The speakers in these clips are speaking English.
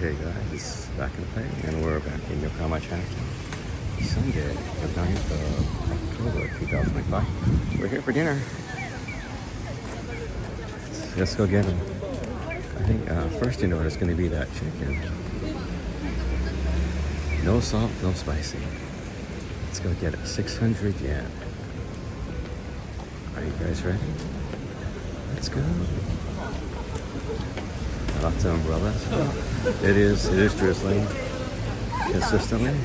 Hey guys, it's back in play, and we're back in Yokohama, Chinatown. Sunday, the 9th of October 2025. We're here for dinner. Let's go get them. I think first in order is going to be that chicken. No salt, no spicy. Let's go get it. 600 yen. Are you guys ready? Let's go. Lots of umbrellas. It is drizzling consistently.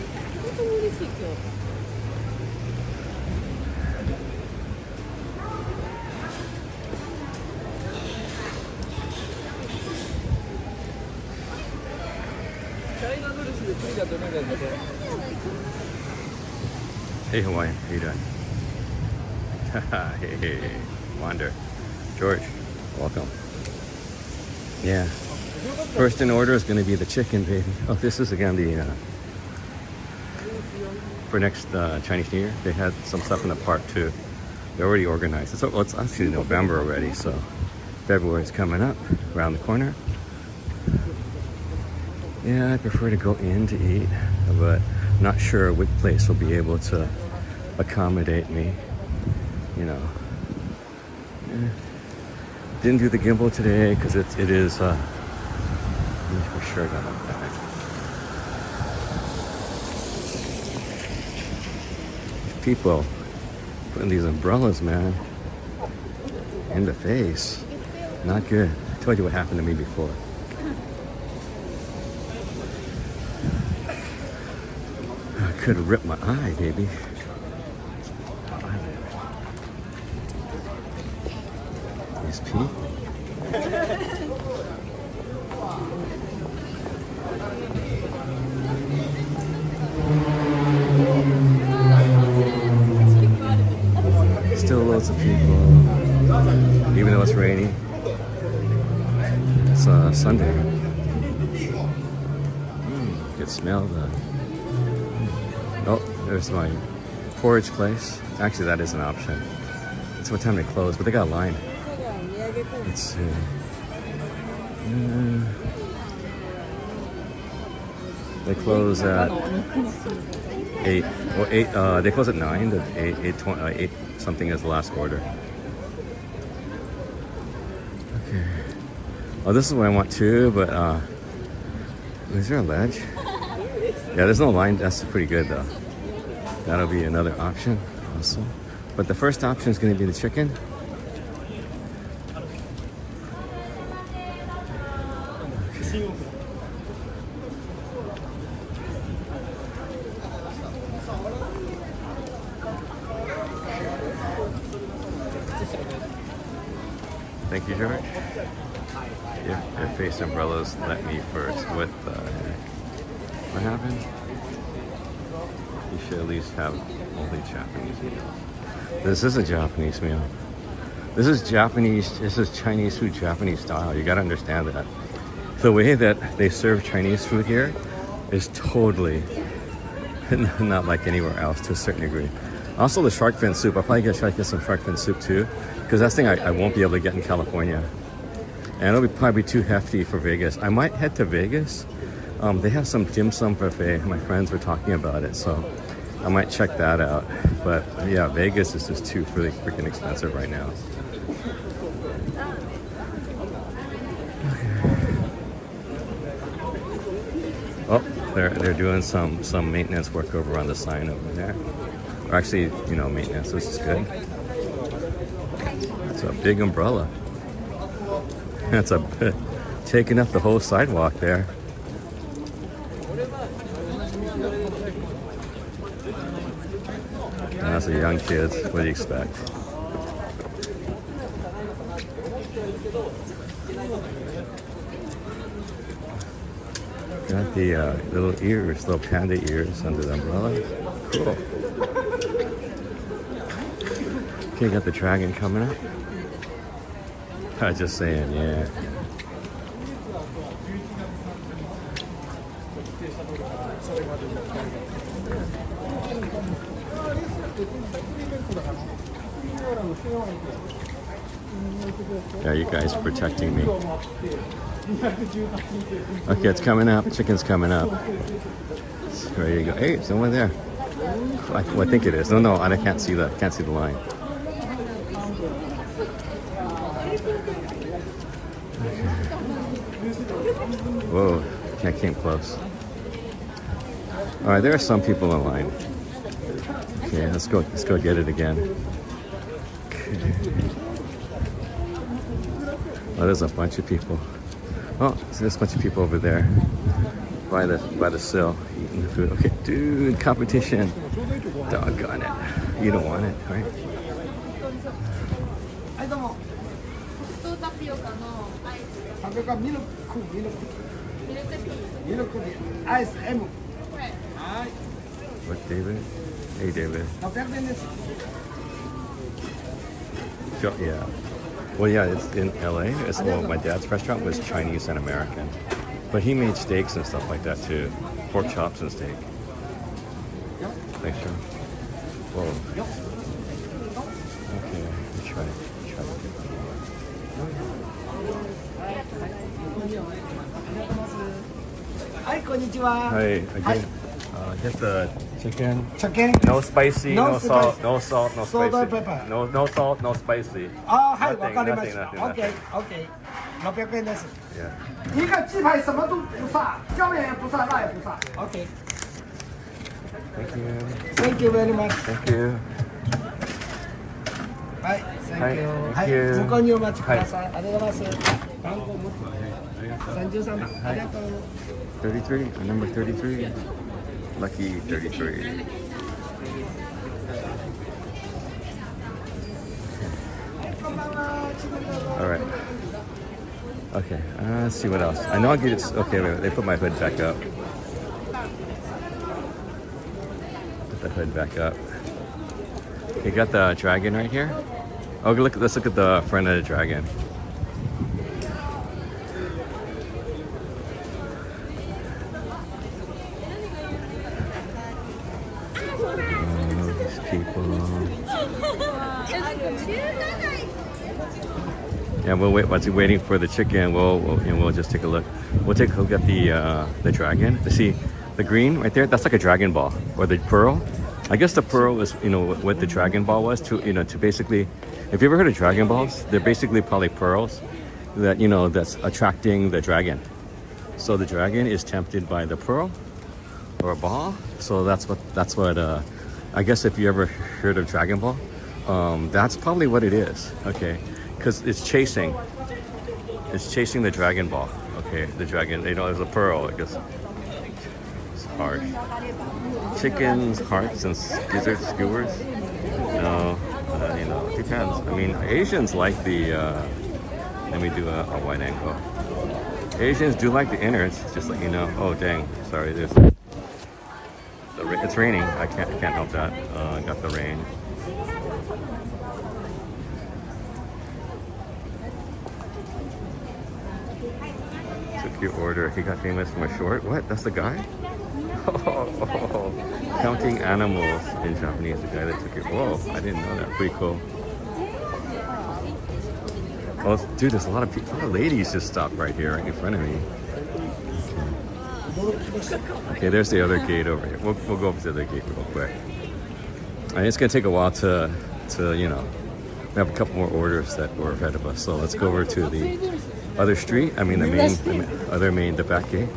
Hey Hawaiian, how you doing? Hey, Wander. George, welcome. Yeah. First in order is going to be the chicken, baby. Oh, this is again the for next Chinese New Year. They had some stuff in the park too. They're already organized. It's actually November already, so February's coming up around the corner. Yeah, I prefer to go in to eat, but I'm not sure which place will be able to accommodate me. You know. Yeah. Didn't do the gimbal today because it is for sure gonna die. People putting these umbrellas, man, in the face. Not good. I told you what happened to me before. I could have ripped my eye, baby. These people. Still loads of people, even though it's rainy. It's Sunday. You can smell the. Oh, there's my porridge place. Actually, that is an option. It's what time they close, but they got a line. Let's see. They close at 8. Well, 8. They close at 9. The 8 something is the last order. Okay. Oh, this is what I want too, but is there a ledge? Yeah, there's no line. That's pretty good though. That'll be another option also. But the first option is going to be the chicken. Okay. Thank you, George. If face umbrellas let me first with what happened? You should at least have only Japanese meals. This is a Japanese meal. This is Japanese. This is Chinese food, Japanese style. You gotta understand that. The way that they serve Chinese food here is totally not like anywhere else to a certain degree. Also, the shark fin soup. I'll probably try to get some shark fin soup too, because that's the thing I won't be able to get in California. And it'll be probably too hefty for Vegas. I might head to Vegas. They have some dim sum buffet. My friends were talking about it, so I might check that out. But yeah, Vegas is just too really freaking expensive right now. Oh, they're doing some maintenance work over on the sign over there. Or actually, you know, maintenance. This is good. It's a big umbrella. That's taking up the whole sidewalk there. That's a young kids. What do you expect? Got the little ears, little panda ears under the umbrella. Cool. Okay, got the dragon coming up. I was just saying, yeah. Yeah, you guys are protecting me. Okay, it's coming up. Chicken's coming up. There you go. Hey, it's someone there. I think it is. No, I can't see the line. Whoa, I came close. All right, there are some people in line. Okay, let's go get it again. Okay. Oh, there's a bunch of people. Oh, there's a bunch of people over there by the sill eating the food. Okay, dude, competition. Doggone it. You don't want it, right? What, David? Hey, David. Yeah. Well, yeah, it's in LA. Well, my dad's restaurant was Chinese and American. But he made steaks and stuff like that too. Pork chops and steak. Thanks, Sean. Whoa. Okay, let's try it. Hi, konnichiwa. Hi, again. Get the chicken. Chicken. No spicy, no salt, spicy. no salt, no Salt spicy. and pepper. No salt, no spicy. はい、 Nothing, わかりました nothing. OK OK 600円です Yeah. 一个鸡排什么都不上，椒盐也不上，辣也不上 OK Thank you. Thank you very much Thank you. はい Thank you はい Thank you 向こうにお待ちください、ありがとうございます番号持って33番、ありがとう33, number 33. Lucky 33. All right. Okay, let's see what else. I know I'll get it. Okay, wait, they put my hood back up. Put the hood back up. You got the dragon right here. Oh, let's look at the front of the dragon. Oh, these people. Yeah, we'll wait. While waiting for the chicken, we'll just take a look. We'll take a look at the dragon. To see the green right there. That's like a dragon ball or the pearl. I guess the pearl is what the dragon ball was to basically. If you ever heard of dragon balls, they're basically probably pearls that that's attracting the dragon. So the dragon is tempted by the pearl or a ball. So that's what. I guess if you ever heard of Dragon Ball, that's probably what it is. Okay. Because it's chasing the Dragon Ball. Okay, the dragon, there's a pearl, I guess. It's hard. Chickens, hearts, and gizzard skewers? No, depends. I mean, Asians like the, let me do a wide angle. Asians do like the innards, just let you know. Oh, dang, sorry, it's raining. I can't help that. I got the rain. Took your order. He got famous from a short. What? That's the guy? Oh, counting animals in Japanese. The guy that took it. Whoa! I didn't know that. Pretty cool. Oh, dude, there's a lot of people. A lot of ladies just stopped right here, right in front of me. Okay, there's the other gate over here. We'll go up to the gate real quick. And it's gonna take a while to we have a couple more orders that were ahead of us. So let's go over to the other street. I mean the back gate.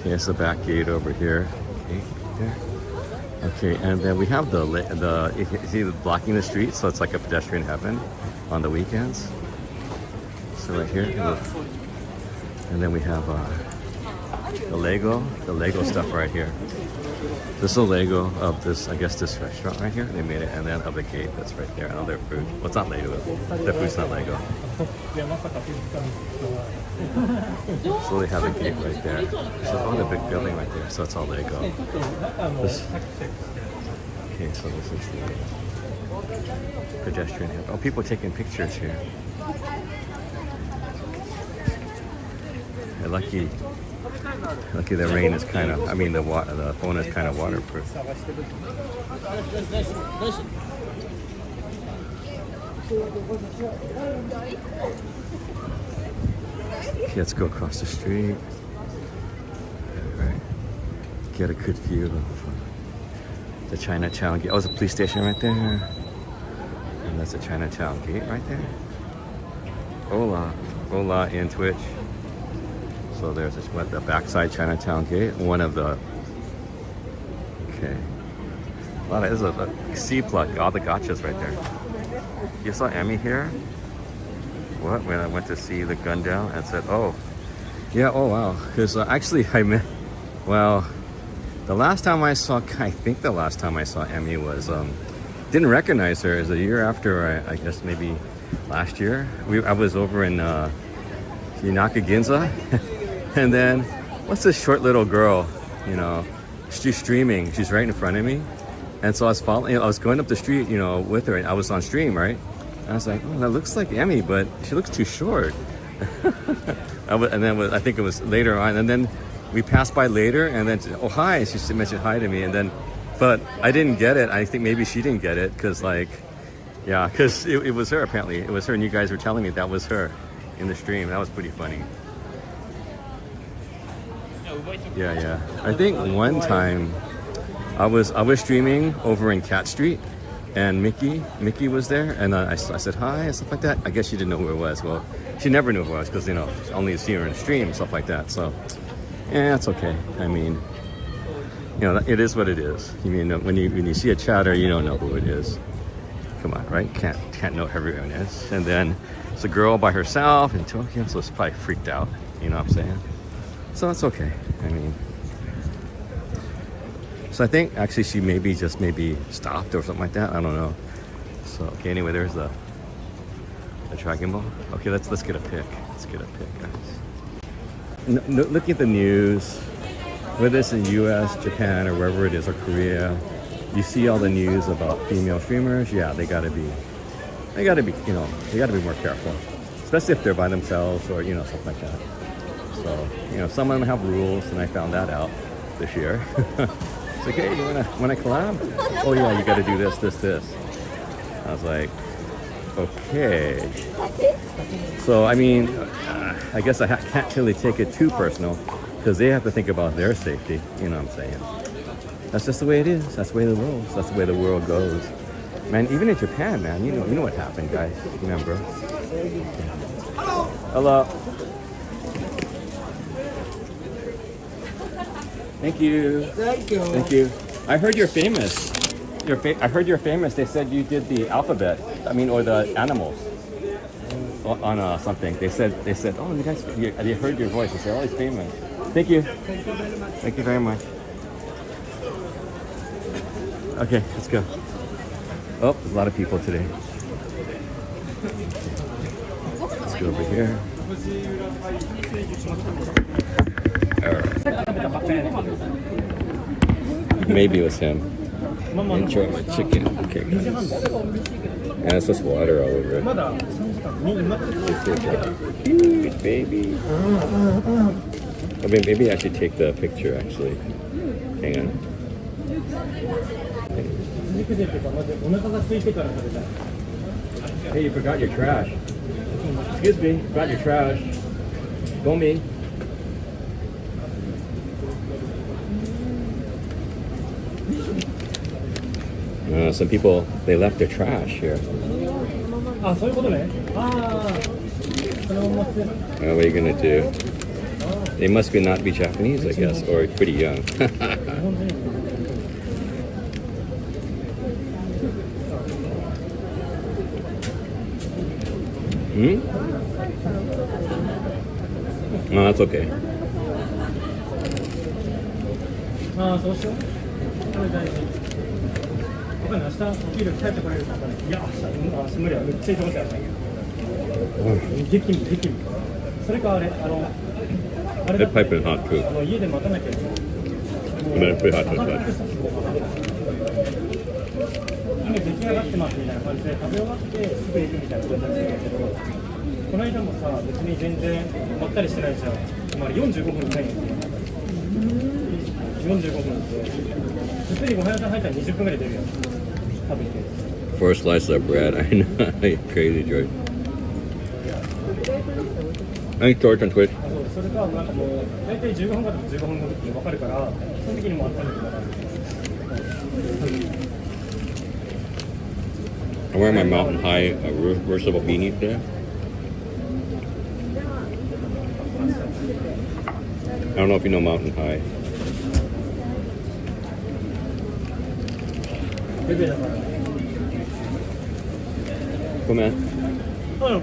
Okay, it's the back gate over here. Okay, there. Okay, and then we have the you see blocking the street, so it's like a pedestrian heaven on the weekends. So right here, and then we have the Lego stuff right here. This is the Lego of this, I guess, this restaurant right here. They made it, and then of the gate that's right there, and all their food. Well, it's not Lego. Their food's not Lego. So they have a gate right there. So all the big building right there. So it's all Lego. Okay, so this is the pedestrian heaven. Oh, people taking pictures here. Lucky Lucky the rain is kind of, I mean the phone is kind of waterproof. Okay, let's go across the street. Right. Get a good view of the Chinatown gate. Oh, there's a police station right there. And that's the Chinatown gate right there. Hola in Twitch. So there's this, the backside Chinatown gate. One of the, okay. There's a C-plug, all the gotchas right there. You saw Emmy here? What? When I went to see the gun down and said, oh, yeah, oh wow. Because actually I met, well, the last time I saw, I think the last time I saw Emmy was, didn't recognize her. It was a year after, I guess maybe last year. I was over in Yonaka Ginza. And then, what's this short little girl, you know, she's streaming. She's right in front of me. And so I was following, I was going up the street, you know, with her. And I was on stream, right? And I was like, oh, that looks like Emmy, but she looks too short. And then I think it was later on. And then we passed by later, and then, oh, hi. She mentioned hi to me. And then, but I didn't get it. I think maybe she didn't get it because, like, yeah, because it was her, apparently. It was her, and you guys were telling me that was her in the stream. That was pretty funny. Yeah. I think one time I was streaming over in Cat Street, and Mickey was there, and I said hi and stuff like that. I guess she didn't know who it was. Well, she never knew who it was because, you know, only see her in stream, stuff like that. So, yeah, it's okay. I mean, you know, it is what it is. You mean, when you see a chatter, you don't know who it is. Come on, right? Can't know who everyone is. And then it's a girl by herself in Tokyo, so it's probably freaked out. You know what I'm saying? So it's okay. I mean, so I think actually she maybe stopped or something like that. I don't know. So okay, anyway, there's the Dragon Ball. Okay, let's get a pic. Let's get a pic, guys. Look at the news, whether it's in U.S., Japan, or wherever it is, or Korea. You see all the news about female streamers. Yeah, they gotta be, you know, they gotta be more careful, especially if they're by themselves or, you know, stuff like that. So, you know, some of them have rules, and I found that out this year. It's like, hey, you wanna collab? Oh yeah, you gotta do this. I was like, okay. So, I mean, I guess I can't really take it too personal because they have to think about their safety, you know what I'm saying? That's just the way it is. That's the way the world. That's the way the world goes. Man, even in Japan, man, you know what happened, guys. Remember? Hello. Thank you. Thank you. I heard you're famous. I heard you're famous. They said you did the alphabet. I mean, or the animals on something. They said, oh, you guys, they heard your voice. They said, oh, he's famous. Thank you. Thank you very much. Okay, let's go. Oh, there's a lot of people today. Let's go over here. Maybe it was him. Enjoy my chicken. Okay, guys. And it's just water all over it. Cute baby. I mean, maybe I should take the picture, actually. Hang on. Hey, you forgot your trash. Excuse me, forgot your trash. Go me. Some people, they left their trash here. What are you gonna do? They must not be Japanese, I guess, or pretty young. No, that's okay. They're piping hot too. I'm gonna put hot touch. 出来上がってますみたいな感じで食べ終わってすぐ行くみたいな感じだったんだけど、この間もさ別に全然まったりしてないじゃん。つまり45分いないんですよ。45分で普通にご飯屋さん入ったら20分ぐらい出るやつ食べて For a slice of bread, I know. Crazy, George. Thanks, George, on Twitch. それかなんかもう大体15分後とか15分後って分かるからその時にもう温めてもらう I'm wearing my Mountain High reversible beanie today. I don't know if you know Mountain High. ベベだから Come on. うん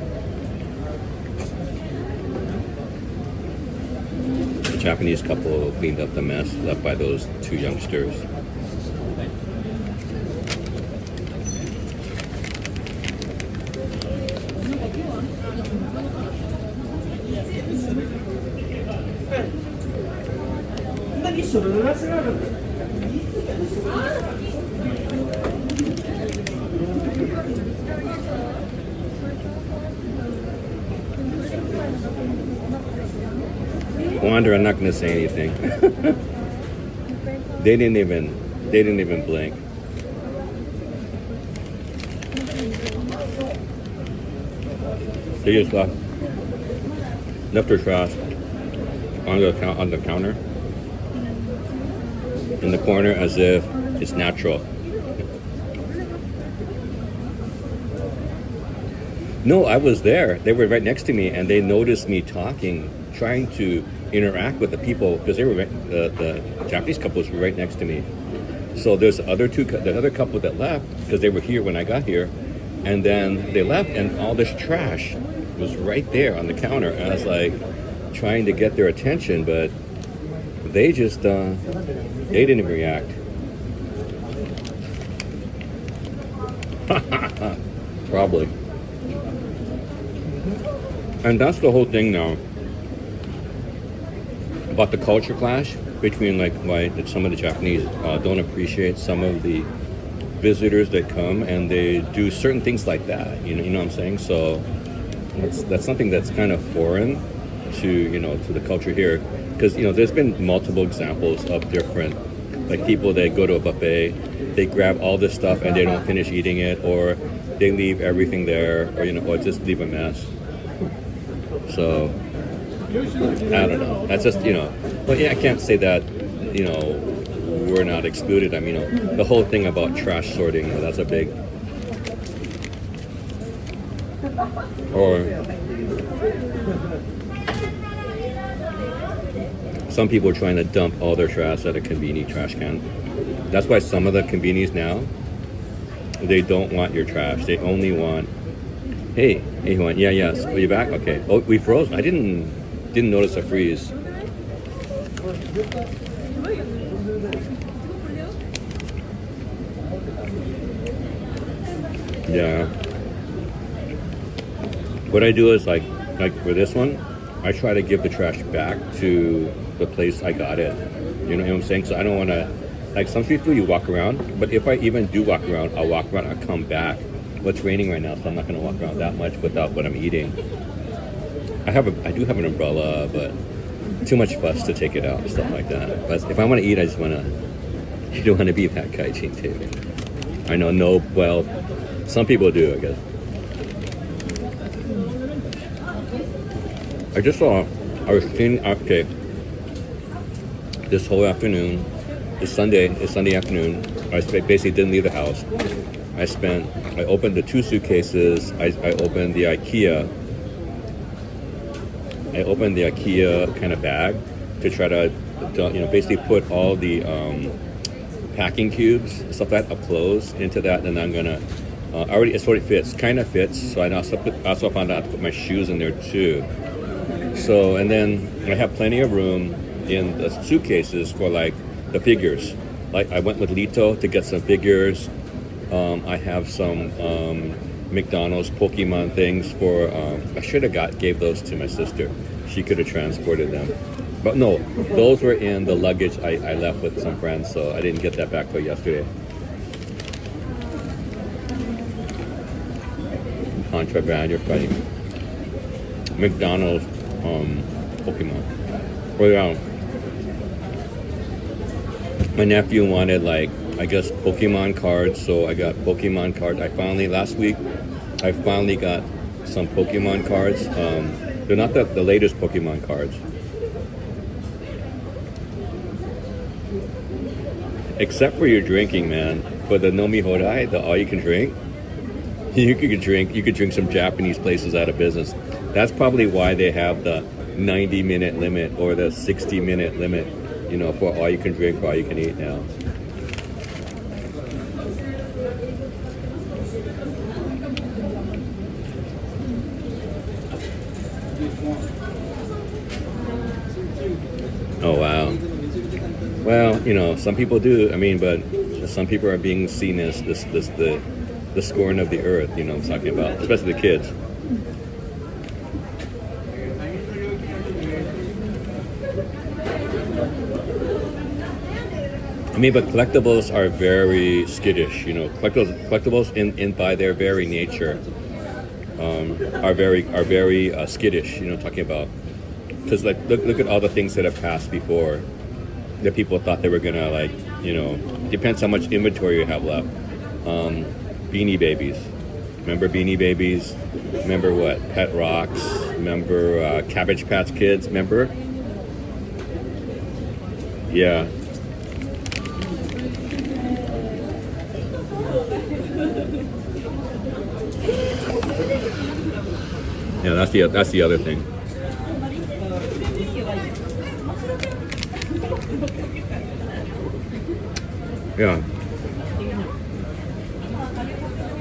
The Japanese couple cleaned up the mess left by those two youngsters. Wander, I'm not gonna say anything. They didn't even blink. They just left their trash on the counter in the corner as if it's natural. No, I was there. They were right next to me, and they noticed me talking, trying to interact with the people because they were the Japanese couples were right next to me. So there's the other couple that left because they were here when I got here, and then they left, and all this trash was right there on the counter. And I was like trying to get their attention, but they just they didn't react. Probably. And that's the whole thing now about the culture clash between like why some of the Japanese don't appreciate some of the visitors that come and they do certain things like that. You know what I'm saying? So that's something that's kind of foreign to to the culture here because there's been multiple examples of different like people that go to a buffet, they grab all this stuff and they don't finish eating it, or they leave everything there, or just leave a mess. So I don't know. That's just but yeah, I can't say that we're not excluded. I mean, the whole thing about trash sorting, that's a big. Or some people are trying to dump all their trash at a convenience trash can. That's why some of the convenience now, they don't want your trash. They only want, hey, you want, yes. Are you back? Okay. Oh, we froze. I didn't notice a freeze. Yeah. What I do is like for this one, I try to give the trash back to the place I got it. You know what I'm saying? So I don't want to, like some street food you walk around, but if I even do walk around, I'll walk around, I'll come back. Well, it's raining right now, so I'm not going to walk around that much without what I'm eating. I do have an umbrella, but too much fuss to take it out and stuff like that. But if I want to eat, I just want to, you don't want to be that guy, too. I know, well, some people do, I guess. I was seeing, okay, this whole afternoon, it's Sunday afternoon, I basically didn't leave the house. I opened the 2 suitcases, I opened the IKEA kind of bag to try to, basically put all the packing cubes, stuff like that, of clothes into that, and I'm gonna, it sort of fits, so I also found out to put my shoes in there too. So, and then I have plenty of room in the suitcases for like the figures. Like I went with Lito to get some figures. I have some McDonald's Pokemon things for, I should have gave those to my sister. She could have transported them. But no, those were in the luggage I left with some friends, so I didn't get that back till yesterday. Contraband, you're fighting. McDonald's Pokemon. Well, yeah. My nephew wanted like, I guess, Pokemon cards, so I got Pokemon cards. Last week, I finally got some Pokemon cards. They're not the latest Pokemon cards. Except for your drinking, man. For the Nomi Hodai, the all you can drink, you could drink some Japanese places out of business. That's probably why they have the 90-minute limit or the 60-minute limit, you know, for all you can drink, for all you can eat now. Oh wow. Well, you know, some people do. I mean, but some people are being seen as the scorn of the earth. You know what I'm talking about, especially the kids. I mean, but collectibles are very skittish. You know, collectibles in by their very nature are very skittish. You know, talking about, because like look at all the things that have passed before that people thought they were gonna, like, you know, depends how much inventory you have left. Beanie Babies, remember Beanie Babies? Remember what? Pet Rocks. Remember Cabbage Patch Kids? Remember? Yeah. Yeah, that's the other thing. Yeah.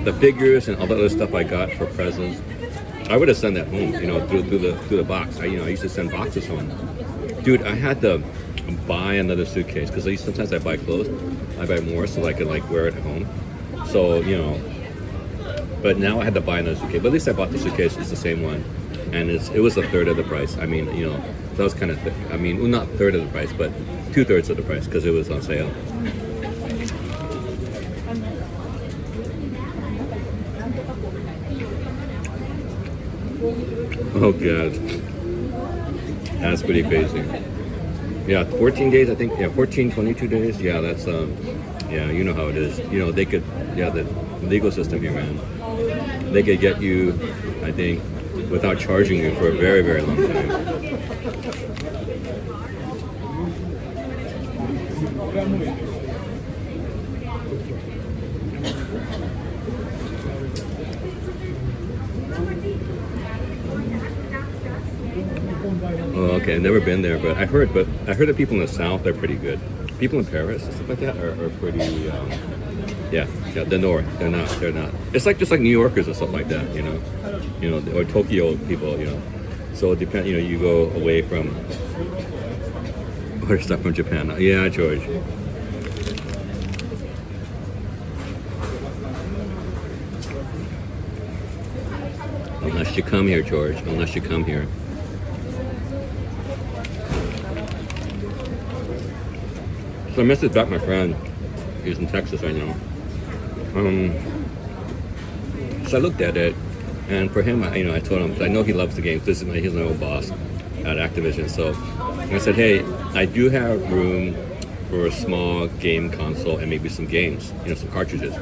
The figures and all the other stuff I got for presents, I would have sent that home, you know, through the box. I used to send boxes home. Dude, I had to buy another suitcase because sometimes I buy clothes. I buy more so I could like wear it at home. So, you know, but now I had to buy another suitcase. But at least I bought the suitcase. It's the same one, and it was a third of the price. I mean, you know, that was kind of. I mean, well, not third of the price, but 2/3 of the price because it was on sale. Oh god, that's pretty crazy. Yeah, 14 days, I think. Yeah, 14, 22 days. Yeah, that's yeah, you know how it is. You know, they could, yeah, the legal system here, man. They could get you, I think, without charging you for a very, very long time. Oh, okay, I've never been there, but I heard that people in the south are pretty good. People in Paris and stuff like that are pretty, yeah, the north. They're not. It's like just like New Yorkers and stuff like that, you know, or Tokyo people, you know. So it depends, you know, you go away from order stuff from Japan. Yeah, George. Unless you come here, George. Unless you come here. So I messaged back my friend. He's in Texas right now. So I looked at it, and for him, you know, I told him, I know he loves the game. He's my old boss at Activision. So I said, hey, I do have room for a small game console and maybe some games, you know, some cartridges.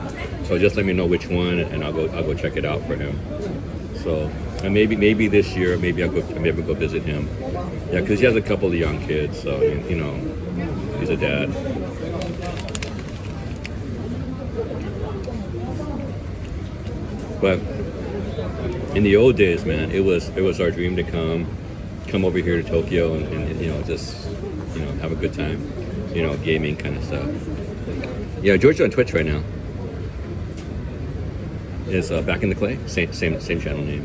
So just let me know which one, and I'll go check it out for him. So, and maybe this year, maybe I'll go visit him. Yeah, because he has a couple of young kids, so you know, he's a dad. But in the old days, man, it was our dream to come over here to Tokyo and you know, just, you know, have a good time, you know, gaming kind of stuff. Yeah, George on Twitch right now is Back in the Clay, same channel name.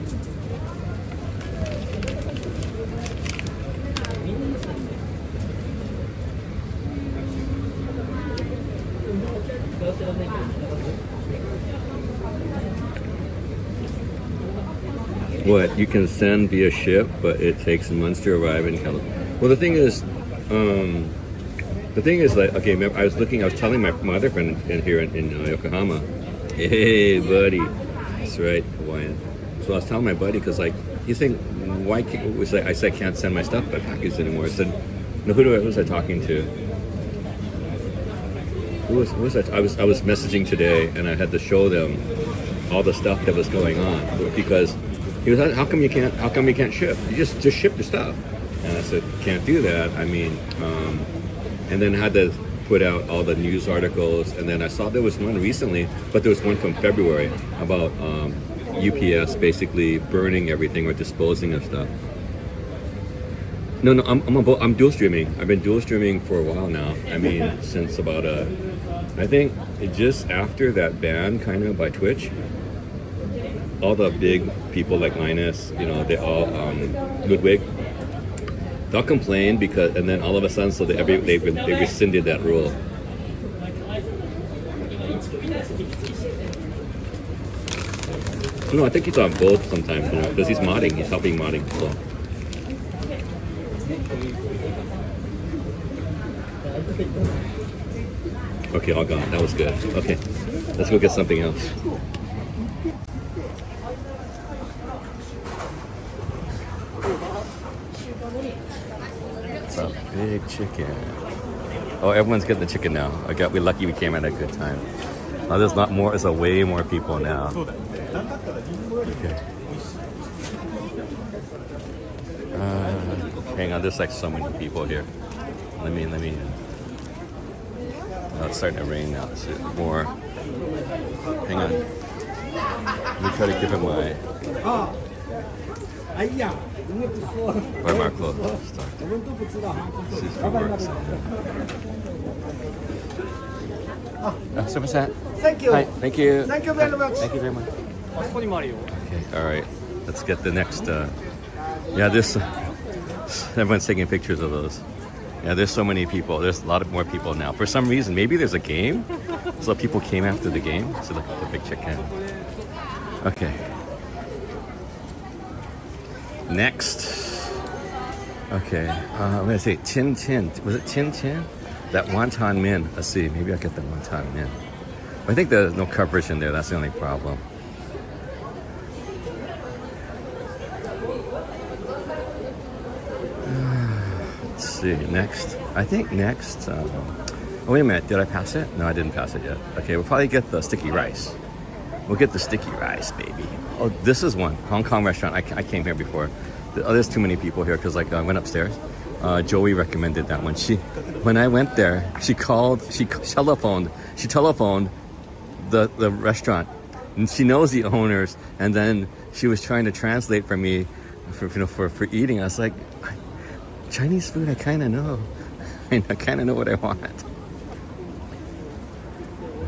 What, you can send via ship, but it takes months to arrive in California. Well, the thing is that, okay, remember, I was telling my other friend here in Yokohama, hey, buddy, that's right, Hawaiian. So I was telling my buddy, because like, he's saying, why can't, I said I can't send my stuff by package anymore. I said, no, who was I talking to? who was that? I was messaging today, and I had to show them all the stuff that was going on because he was like, how come you can't ship? You just ship your stuff. And I said, can't do that. I mean, and then I had to put out all the news articles, and then I saw there was one recently, but there was one from February about UPS basically burning everything or disposing of stuff. No, I'm dual streaming. I've been dual streaming for a while now. I mean, since about I think just after that ban kind of by Twitch, all the big people like Linus, you know, they all Ludwig, they'll complain because, and then all of a sudden, so they rescinded that rule. No, I think he's on both sometimes, you know, because he's modding. He's helping modding. So. Okay, all gone. That was good. Okay, let's go get something else. It's a big chicken. Oh, everyone's getting the chicken now. We're lucky we came at a good time. Oh, there's not more. There's way more people now. Okay. Hang on, there's like so many people here. Let me. Oh, it's starting to rain now. Let's see more. Hang on. Let me try to give him my. Where my clothes? Let's see if it works. Thank you. Hi, thank you. Thank you very much. Thank you very much. Okay, all right. Let's get the next. Yeah, this. Everyone's taking pictures of those. Yeah, there's so many people. There's a lot more people now. For some reason, maybe there's a game, so people came after the game. So look at the big chicken. Okay. Next. Okay. I'm gonna say Tin Tin. Was it Tin Tin? That wonton min. Let's see. Maybe I'll get the wonton min. I think there's no coverage in there. That's the only problem. Let's see. Next. I think next. Oh, wait a minute. Did I pass it? No, I didn't pass it yet. Okay, we'll probably get the sticky rice. We'll get the sticky rice, baby. Oh, this is one. Hong Kong restaurant. I came here before. There's too many people here because I went upstairs. Joey recommended that one. When I went there, she telephoned the restaurant, and she knows the owners. And then she was trying to translate for me, for eating. I was like, Chinese food, I kind of know. I kind of know what I want.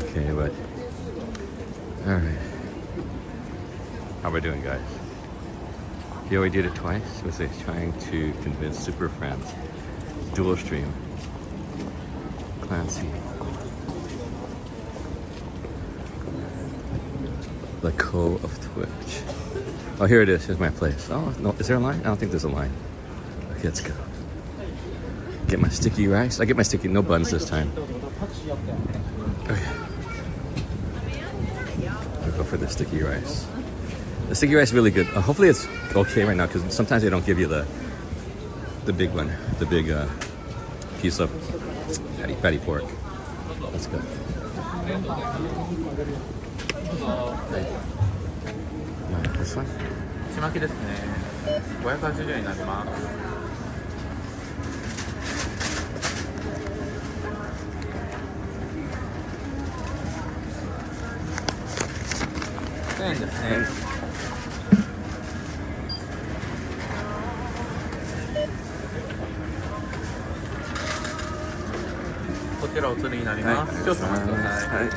Okay, but all right. How are we doing, guys? He already did it twice. Was he trying to convince super friends? Dual stream. Clancy. The Co of Twitch. Oh, here it is. Here's my place. Oh, no. Is there a line? I don't think there's a line. Okay, let's go. Get my sticky rice. I get my sticky, no buns this time. Okay. I'll go for the sticky rice. The sticky rice is really good. Hopefully it's okay right now because sometimes they don't give you the big one, the big piece of fatty pork. Let's go. This one? ちまきですね。580円になります。1000円ですね。こちらお釣りになります。少々お待ちください。はい。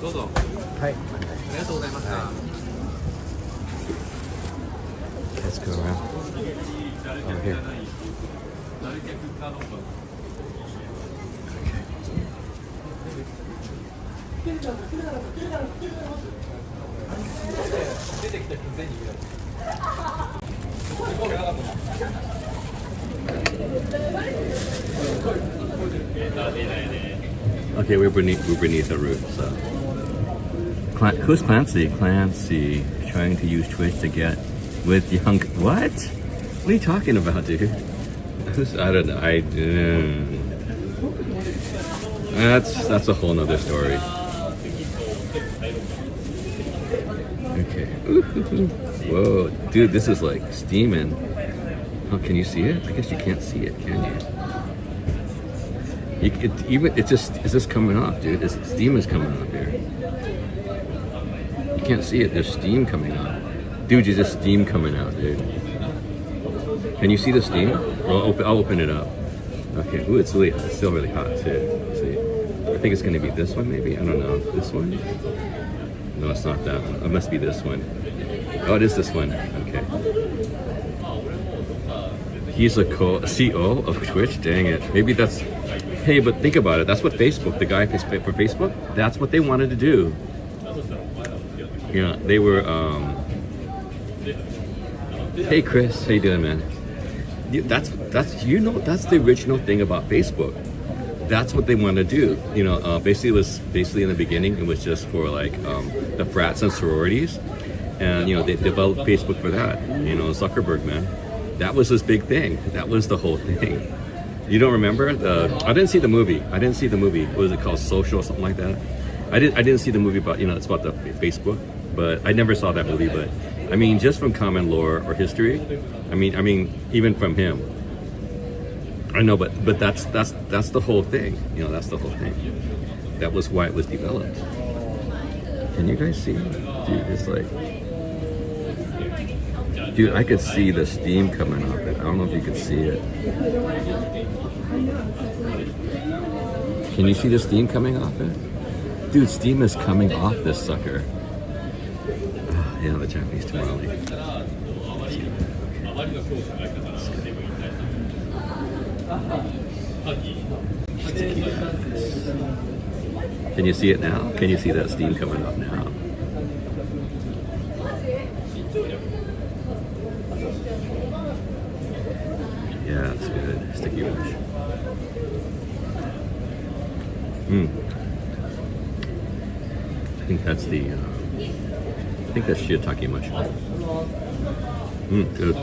どうぞ。はい。ありがとうございました。Let's go around. Over here. Okay, we're beneath the roof, so. Who's Clancy? Clancy trying to use Twitch to get with young. What? What are you talking about, dude? I don't know. That's a whole nother story. Okay. Whoa, dude, this is like steaming. Oh, can you see it? I guess you can't see it, can you? It's just coming off, dude. Steam is coming off here. You can't see it. There's steam coming off. Dude, there's just steam coming out, dude. Can you see the steam? I'll open it up. Okay. Ooh, it's still really hot too. Let's see. I think it's gonna be this one, maybe. I don't know. This one? No, it's not that one. It must be this one. Oh, it is this one. Okay. He's a co-CEO of Twitch. Dang it. Maybe that's. Hey, but think about it. That's what Facebook, the guy for Facebook, that's what they wanted to do. Yeah, they were. Hey, Chris, how you doing, man? That's the original thing about Facebook. That's what they want to do. Basically in the beginning, it was just for like the frats and sororities, and they developed Facebook for that. Zuckerberg, man, that was his big thing. That was the whole thing. You don't remember I didn't see the movie. What was it called? Social or something like that? I didn't see the movie, but it's about the Facebook. But I never saw that movie. But I mean, just from common lore or history, I mean, even from him. I know, but that's the whole thing. That's the whole thing. That was why it was developed. Can you guys see? Dude, it's like, dude, I could see the steam coming off it. I don't know if you can see it. Can you see the steam coming off it? Dude, steam is coming off this sucker. Yeah, the Japanese tamale. Can you see it now? Can you see that steam coming up now? Yeah, it's good. Sticky rice. I think that's that's shiitake mushroom. Good.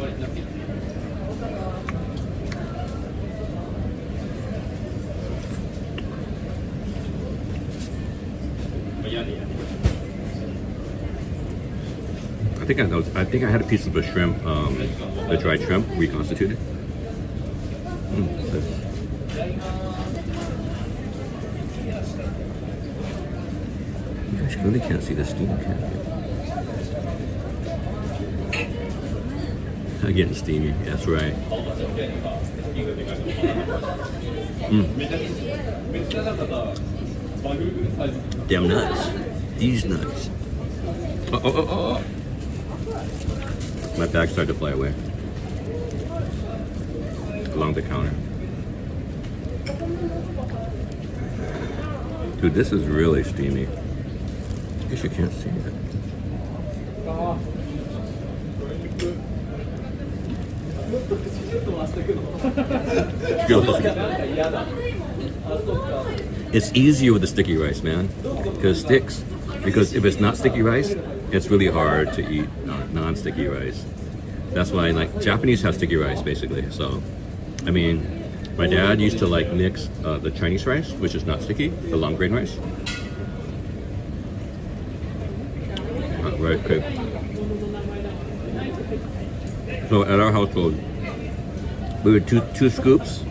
I think I had a piece of a shrimp, the dried shrimp reconstituted. You guys really can't see the steam, can you? Again, steamy. That's right. Damn nuts. These nuts. Oh. My bag started to fly away. Along the counter. Dude, this is really steamy. I guess you can't see it. It's easier with the sticky rice, man, because it sticks. Because if it's not sticky rice, it's really hard to eat non-sticky rice. That's why Japanese have sticky rice basically. So, I mean, my dad used to mix the Chinese rice, which is not sticky, the long grain rice. Right, okay. So at our household, we would two scoops.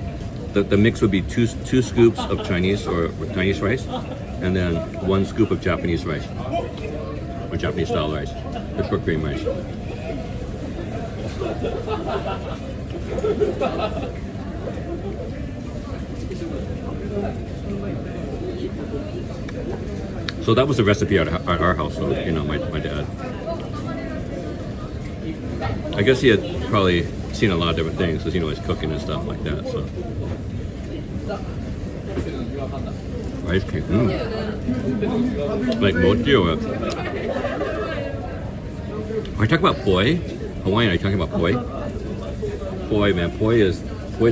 The mix would be two scoops of Chinese rice, and then 1 scoop of Japanese rice, or Japanese style rice, the short grain rice. So that was the recipe at our household, my dad. I guess he had probably seen a lot of different things, because he's cooking and stuff like that, so. Rice cake, like mochi or what? Are you talking about poi? Hawaiian, are you talking about poi? Poi, man, poi is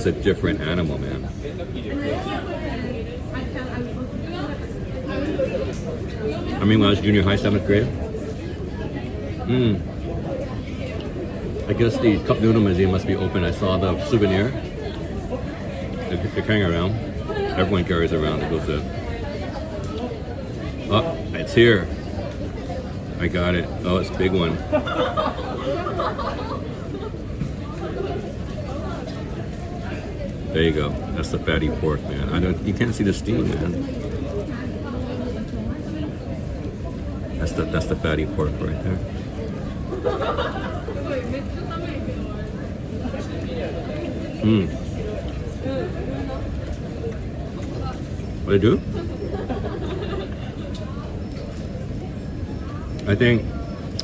a different animal, man. I mean, when I was junior high, 7th grade. I guess the Cup Noodle Museum must be open. I saw the souvenir. They're carrying around. Everyone carries around. It goes to. Oh, it's here. I got it. Oh, it's a big one. There you go. That's the fatty pork, man. You can't see the steam, man. That's the fatty pork right there. What they do? I think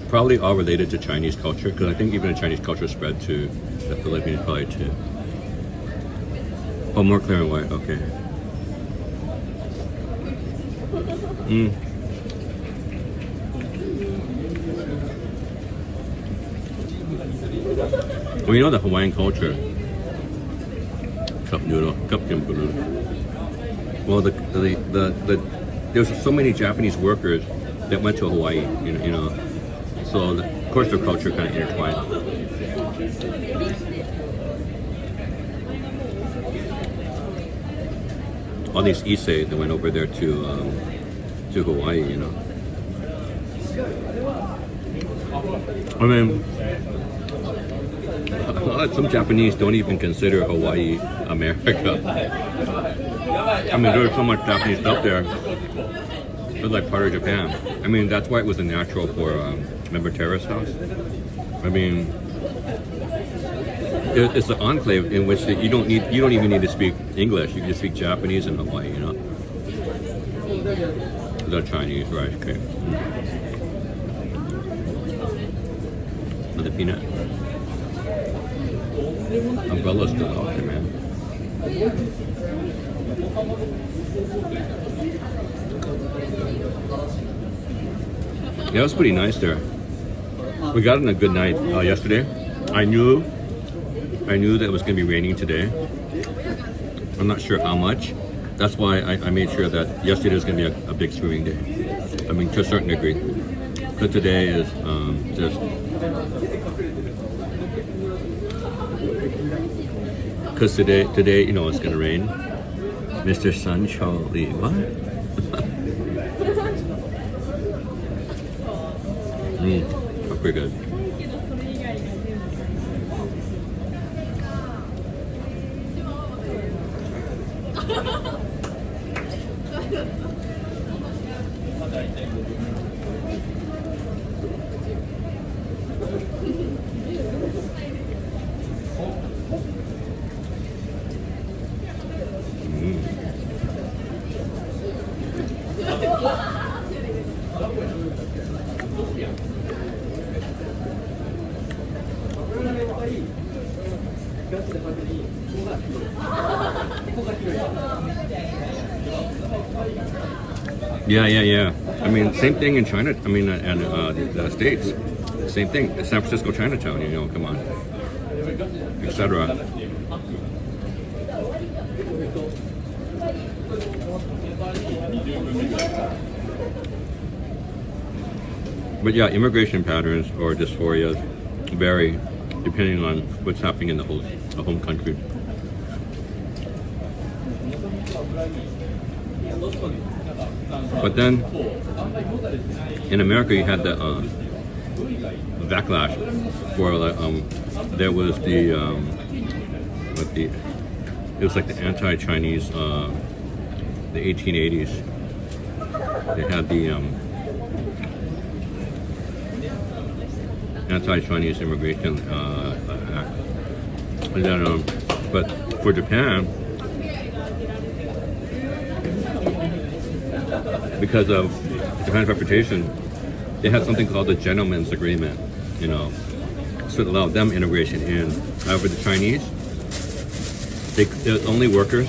probably all related to Chinese culture, because I think even the Chinese culture spread to the Philippines probably too. Oh, more clear and white. Okay. Well, you know the Hawaiian culture. Cup noodle, cup noodle. Well, there's so many Japanese workers that went to Hawaii, you know. So of course their culture kind of intertwined. All these Issei that went over there to Hawaii, you know. I mean, some Japanese don't even consider Hawaii America. I mean, there's so much Japanese stuff there. It's like part of Japan. I mean, that's why it was a natural for, remember Terrace House? I mean, it's an enclave in which you don't even need to speak English. You can just speak Japanese in Hawaii, you know. The Chinese, right? Okay. The peanut. Umbrella's still out there, man. Yeah, it was pretty nice there. We got in a good night yesterday. I knew that it was going to be raining today. I'm not sure how much. That's why I made sure that yesterday was going to be a big swimming day. I mean, to a certain degree. But today is just... Because today, you know, it's going to rain. Mr. Sun Charlie, what? Pretty good. Yeah. I mean, same thing in China. I mean, and the States, same thing. San Francisco, Chinatown. You know, come on, etc. But yeah, immigration patterns or dysphorias vary depending on what's happening in the home country. But then in America, you had the backlash for there was it was like the anti-Chinese the 1880s. They had the anti-Chinese immigration act, and then but for Japan, because of Japan's reputation, they had something called the Gentleman's Agreement, you know, so it allowed them integration in. However, the Chinese, they're only workers.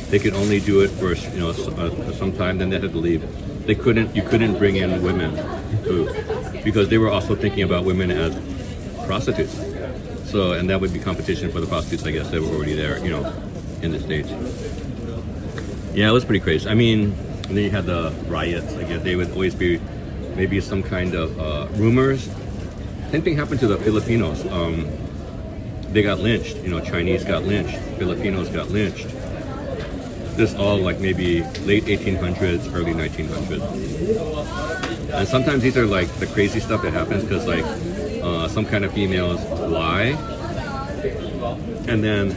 They could only do it for some time, then they had to leave. You couldn't bring in women too, because they were also thinking about women as prostitutes. So, and that would be competition for the prostitutes, I guess, that were already there, you know, in the States. Yeah, it was pretty crazy. I mean, And then you had the riots. I guess they would always be maybe some kind of rumors. Same thing happened to the Filipinos. They got lynched. You know, Chinese got lynched. Filipinos got lynched. This all like maybe late 1800s, early 1900s. And sometimes these are like the crazy stuff that happens because like some kind of females lie, and then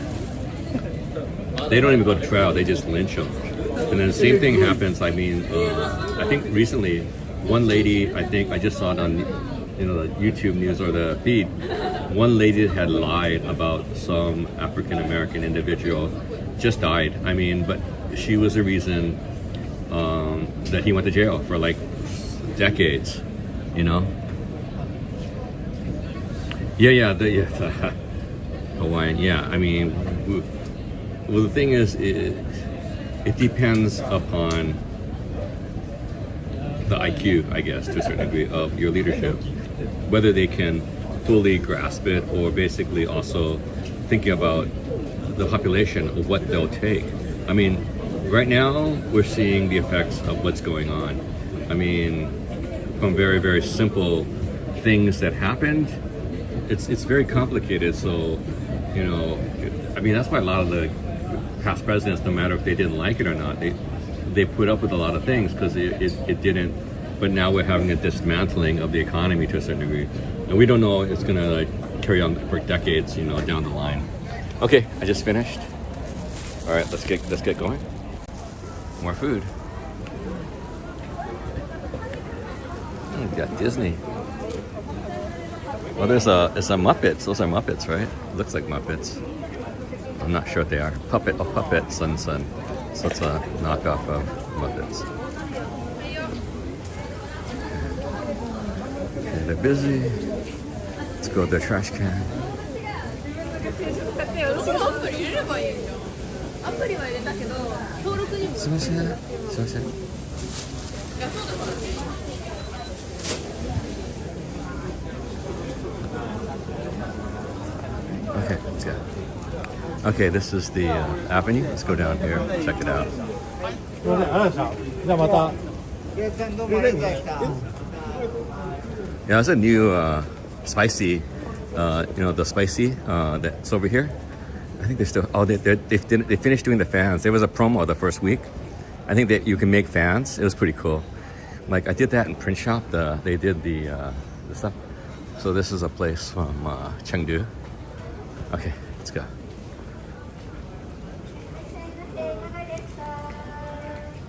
they don't even go to trial. They just lynch them. And then the same thing happens. I mean, I think recently, one lady, I think I just saw it on, you know, the YouTube news or the feed. One lady had lied about some African American individual, just died. I mean, but she was the reason that he went to jail for like decades. You know. Yeah, the Hawaiian. Yeah, I mean, well, the thing is, it depends upon the IQ, I guess, to a certain degree, of your leadership. Whether they can fully grasp it or basically also thinking about the population of what they'll take. I mean, right now, we're seeing the effects of what's going on. I mean, from very, very simple things that happened, it's very complicated. So, you know, I mean, that's why a lot of the past presidents, no matter if they didn't like it or not, they put up with a lot of things because it didn't. But now we're having a dismantling of the economy to a certain degree, and we don't know it's gonna like carry on for decades, you know, down the line. Okay, I just finished. All right, let's get going. More food. Oh, we got Disney. Well, it's a Muppets. Those are Muppets, right? Looks like Muppets. I'm not sure what they are. Puppet, Sun. So it's a knockoff of Muppets. Okay, they're busy. Let's go to the trash can. Okay, let's go. Okay, this is the avenue. Let's go down here, check it out. Yeah, there's a new spicy, you know, the spicy that's over here. I think they're still, they finished doing the fans. There was a promo the first week. I think that you can make fans. It was pretty cool. Like I did that in print shop. They did the stuff. So this is a place from Chengdu. Okay, let's go.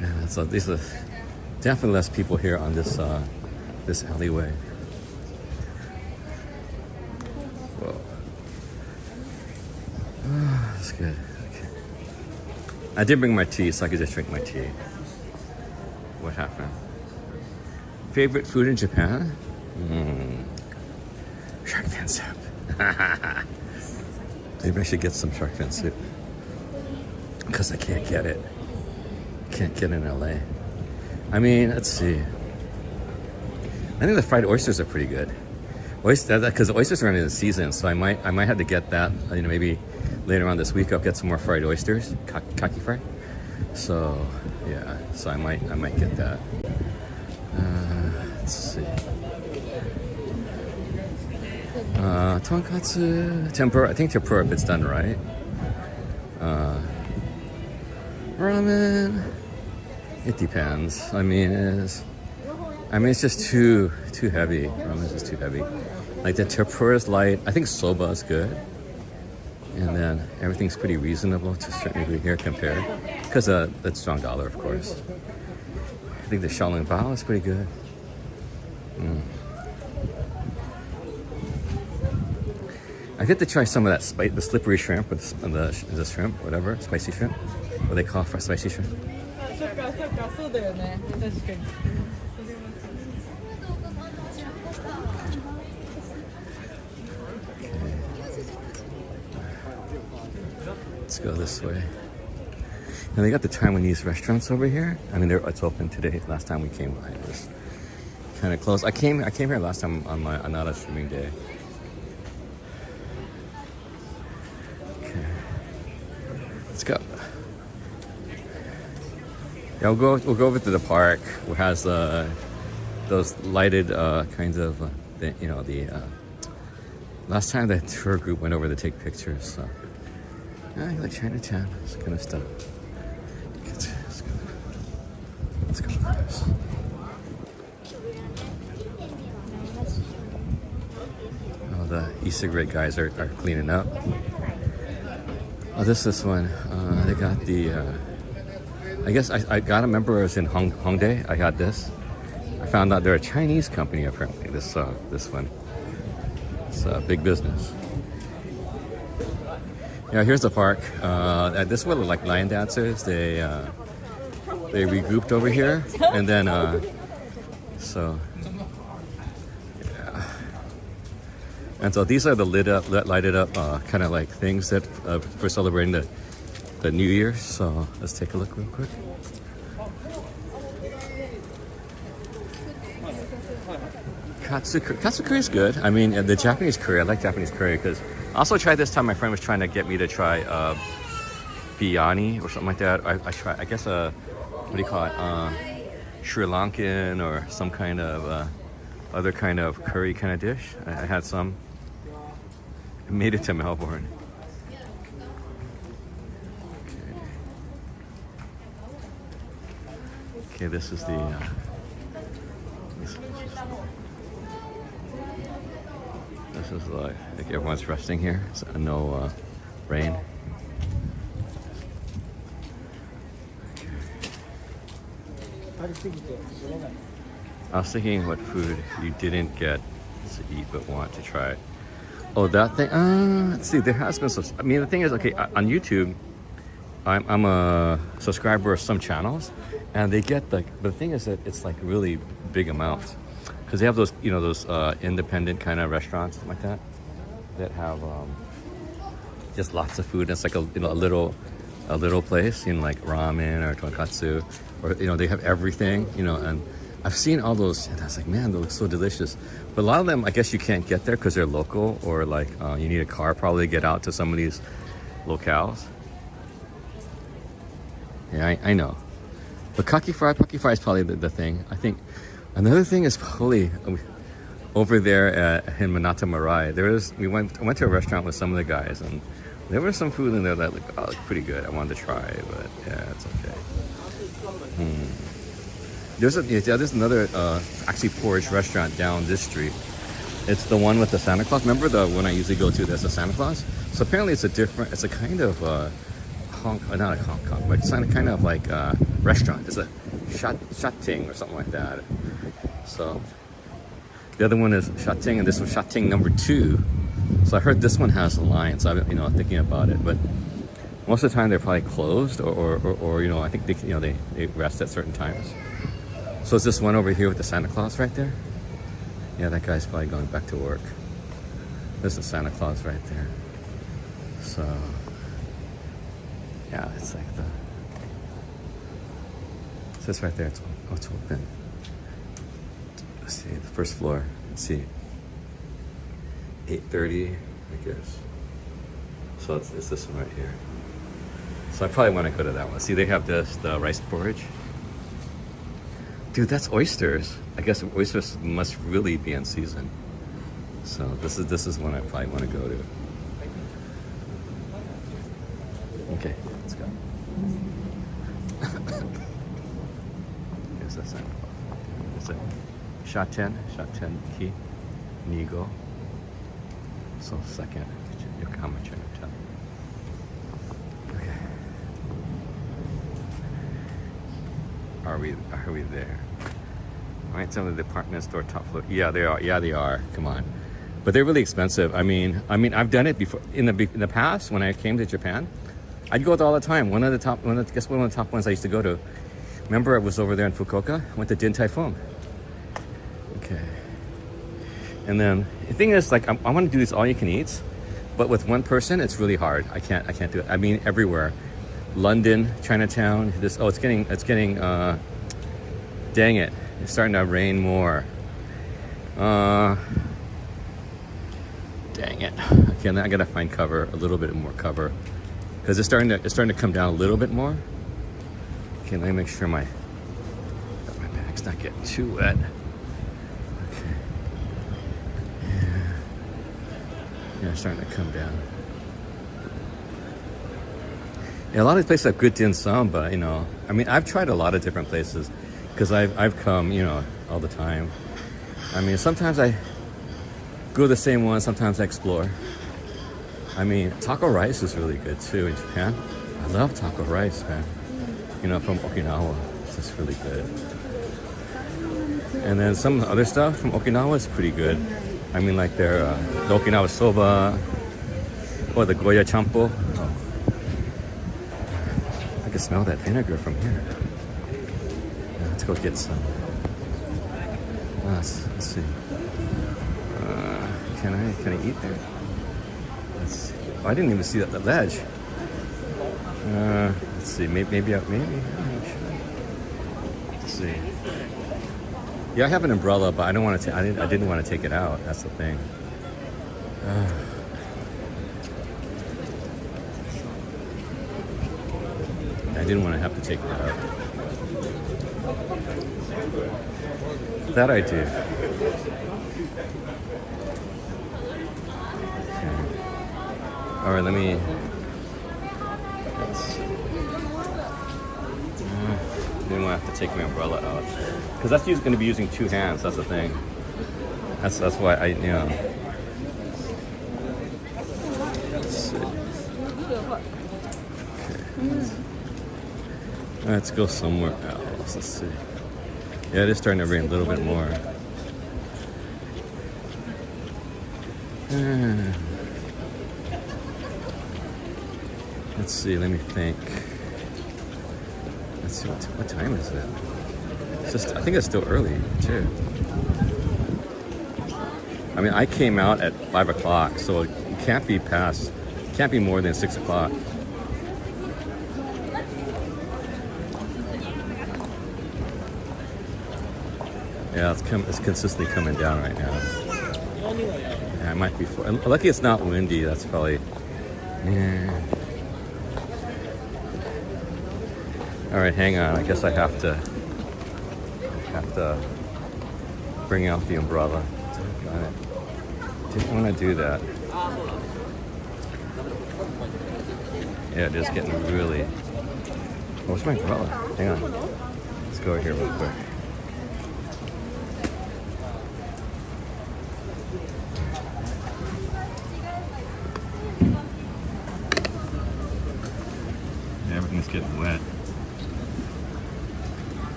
Yeah, so these are definitely less people here on this this alleyway. Whoa. Oh, that's good. Okay. I did bring my tea, so I could just drink my tea. What happened? Favorite food in Japan? Shark fin soup. Maybe I should get some shark fin soup. Because I can't get it. Can't get in LA. I mean, let's see. I think the fried oysters are pretty good. Because the oysters are in the season, so I might have to get that. You know, maybe later on this week I'll get some more fried oysters, kaki fry. So yeah, so I might get that. Let's see. Tonkatsu, tempura. I think tempura if it's done right. Ramen. It depends. I mean, it's just too heavy. Ramen's just too heavy. Like the tempura is light. I think soba is good. And then everything's pretty reasonable to a certain degree here compared. Because that's strong dollar, of course. I think the Shaolin Bao is pretty good. I get to try some of that the slippery shrimp with the shrimp, whatever, spicy shrimp. What they call for spicy shrimp. Let's go this way. And they got the Taiwanese restaurants over here. I mean, it's open today. Last time we came by, it was kind of closed. I came here last time on my another streaming day. Okay, let's go. Yeah, we'll go over to the park, which has those lighted kinds of, last time the tour group went over to take pictures. So, yeah, like Chinatown, this kind of stuff. Let's go. Oh, the e-cigarette guys are cleaning up. Oh, this one. They got the. I guess I got a member. I was in Hongdae. I got this. I found out they're a Chinese company apparently. This one. It's big business. Yeah, here's the park. This one like lion dancers. They regrouped over here, and then so. Yeah. And so these are the lighted up kind of like things that for celebrating the New Year. So let's take a look real quick. Katsu curry is good. I mean, the Japanese curry, I like Japanese curry because I also tried this time. My friend was trying to get me to try biryani or something like that. I tried, I guess, what do you call it? Sri Lankan or some kind of other kind of curry kind of dish. I had some. I made it to Melbourne. Okay, this is the. This is like everyone's resting here. So no rain. I was thinking what food you didn't get to eat but want to try. Oh, that thing. Let's see. There has been some. I mean, the thing is, okay, on YouTube, I'm a subscriber of some channels, and they get the. But the thing is that it's like really big amounts, because they have those, those independent kind of restaurants like that have just lots of food. It's like a little place, like ramen or tonkatsu, or they have everything, and I've seen all those, and I was like, man, they look so delicious. But a lot of them, I guess you can't get there because they're local, or like you need a car probably to get out to some of these locales. Yeah, I know. But kaki fry is probably the thing. I think another thing is probably over there in Manata Marae. We went to a restaurant with some of the guys, and there was some food in there that looked pretty good. I wanted to try, but yeah, it's okay. There's another actually porridge restaurant down this street. It's the one with the Santa Claus. Remember the one I usually go to? There's a Santa Claus. So apparently it's a kind of not a Hong Kong, but it's kind of like restaurant. It's a Shatting or something like that. So the other one is Shatting, and this was Shatting number 2. So I heard this one has a line, so I'm thinking about it. But most of the time they're probably closed, or I think they rest at certain times. So is this one over here with the Santa Claus right there? Yeah, that guy's probably going back to work. There's the Santa Claus right there. So yeah, it's like it's this right there. It's open. Let's see the first floor. Let's see. 8:30, I guess. So it's this one right here. So I probably want to go to that one. See, they have the rice porridge. Dude, that's oysters. I guess oysters must really be in season. So this is one I probably want to go to. Okay, let's go. Here's the Santa Claus. It's a Shaten Ki Nigo. So second, Yokohama, Chinatown. Okay. Are we there? Right, some of the department store top floor. Yeah, they are. Yeah, they are. Come on, but they're really expensive. I mean, I've done it before in the past when I came to Japan. I'd go there all the time. One of the top ones I used to go to. Remember, I was over there in Fukuoka. Went to Dinnertime. Okay. And then the thing is, like, I want to do this all you can eat, but with one person, it's really hard. I can't do it. I mean, everywhere, London, Chinatown. It's getting. Dang it! It's starting to rain more. Dang it! Okay, now I gotta find cover, a little bit more cover, because it's starting to come down a little bit more. Okay, let me make sure my bag's not getting too wet. Okay. Yeah, it's starting to come down. Yeah, a lot of these places have good dim sum, but you know, I mean, I've tried a lot of different places because I've come, you know, all the time. I mean, sometimes I go to the same one, sometimes I explore. I mean, taco rice is really good too in Japan. I love taco rice, man. You know, from Okinawa. It's just really good. And then some other stuff from Okinawa is pretty good. I mean, like their the Okinawa soba or the Goya champo. Oh. I can smell that vinegar from here. Yeah, let's go get some. Let's see. Can I eat there? Oh, I didn't even see that ledge. Let's see. Maybe. I'm not sure. Let's see. Yeah, I have an umbrella, but I don't want to. I didn't want to take it out. That's the thing. I didn't want to have to take it out. That I do. All right, let me. Didn't want to have to take my umbrella out because that's going to be using two hands. That's the thing. That's why I Let's see. Okay. Let's go somewhere else. Let's see. Yeah, it is starting to rain a little bit more. Let's see, let me think. Let's see, what time is it? It's just, I think it's still early, too. I mean, I came out at 5 o'clock, so it can't be more than 6 o'clock. Yeah, it's consistently coming down right now. Yeah, it might be. Lucky it's not windy. That's probably. Yeah. All right, hang on. I guess I have to bring out the umbrella. Got it. Didn't want to do that. Yeah, it is getting really. Where's my umbrella? Hang on. Let's go over here real quick. Everything's getting wet.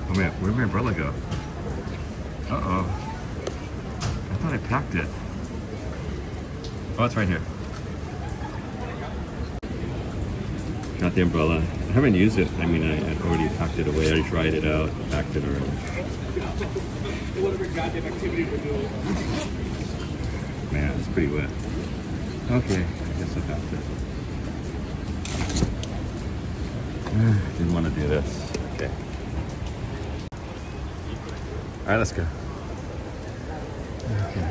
Oh man, where'd my umbrella go? Uh-oh. I thought I packed it. Oh, it's right here. Got the umbrella. I haven't used it. I mean, I already packed it away. I dried it out, packed it already. Man, it's pretty wet. Okay, I guess I have to. Didn't want to do this. Okay. All right, let's go. Okay.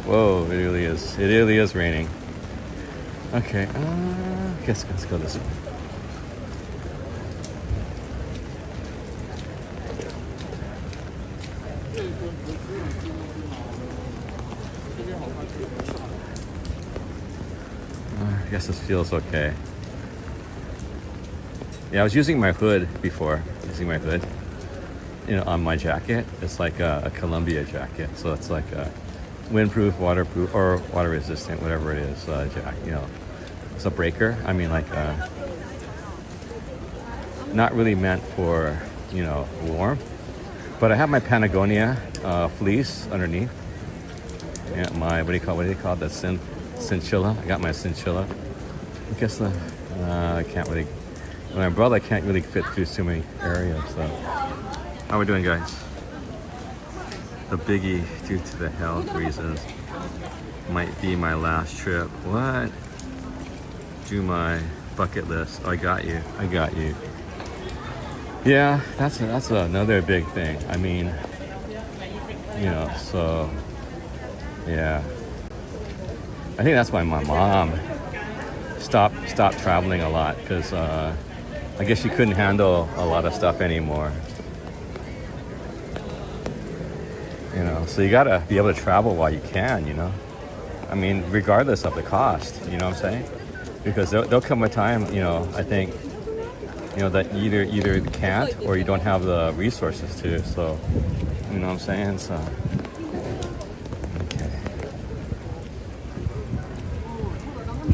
Whoa, it really is. It really is raining. Okay. Guess let's go this way. I guess this feels okay. Yeah, I was using my hood before. You know, on my jacket. It's like a Columbia jacket, so it's like a windproof, waterproof, or water resistant, whatever it is. You know, it's a breaker. I mean, like not really meant for, you know, warm. But I have my Patagonia fleece underneath. Yeah, my what do you call it? The chinchilla. I got my chinchilla. I guess I can't really. My umbrella can't really fit through too many areas. So, how we doing, guys? The biggie, due to the health reasons, might be my last trip. What? Do my bucket list. Oh, I got you. Yeah, that's another big thing. I mean, you know, so yeah. I think that's why my mom stopped traveling a lot, because I guess she couldn't handle a lot of stuff anymore. You know, so you gotta be able to travel while you can, you know. I mean, regardless of the cost, you know what I'm saying? Because there'll come a time, you know, I think, you know, that either you can't or you don't have the resources to. So, you know what I'm saying? So, okay.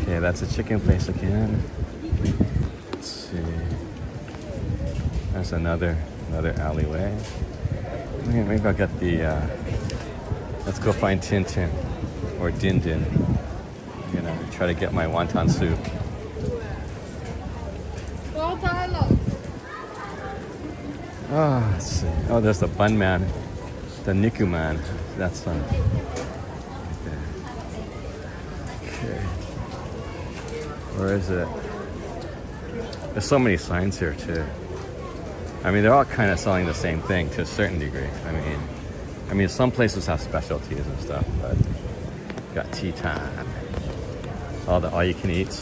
Okay, that's a chicken place again. Let's see. That's another alleyway. Maybe I'll get the. Let's go find Tintin or Din Din. I'm gonna try to get my wonton soup. Oh, let's see. Oh, there's the bun man, the Niku man. That's right there. Okay. Where is it? There's so many signs here too. I mean, they're all kind of selling the same thing to a certain degree. I mean, some places have specialties and stuff, but got tea time. All you can eat.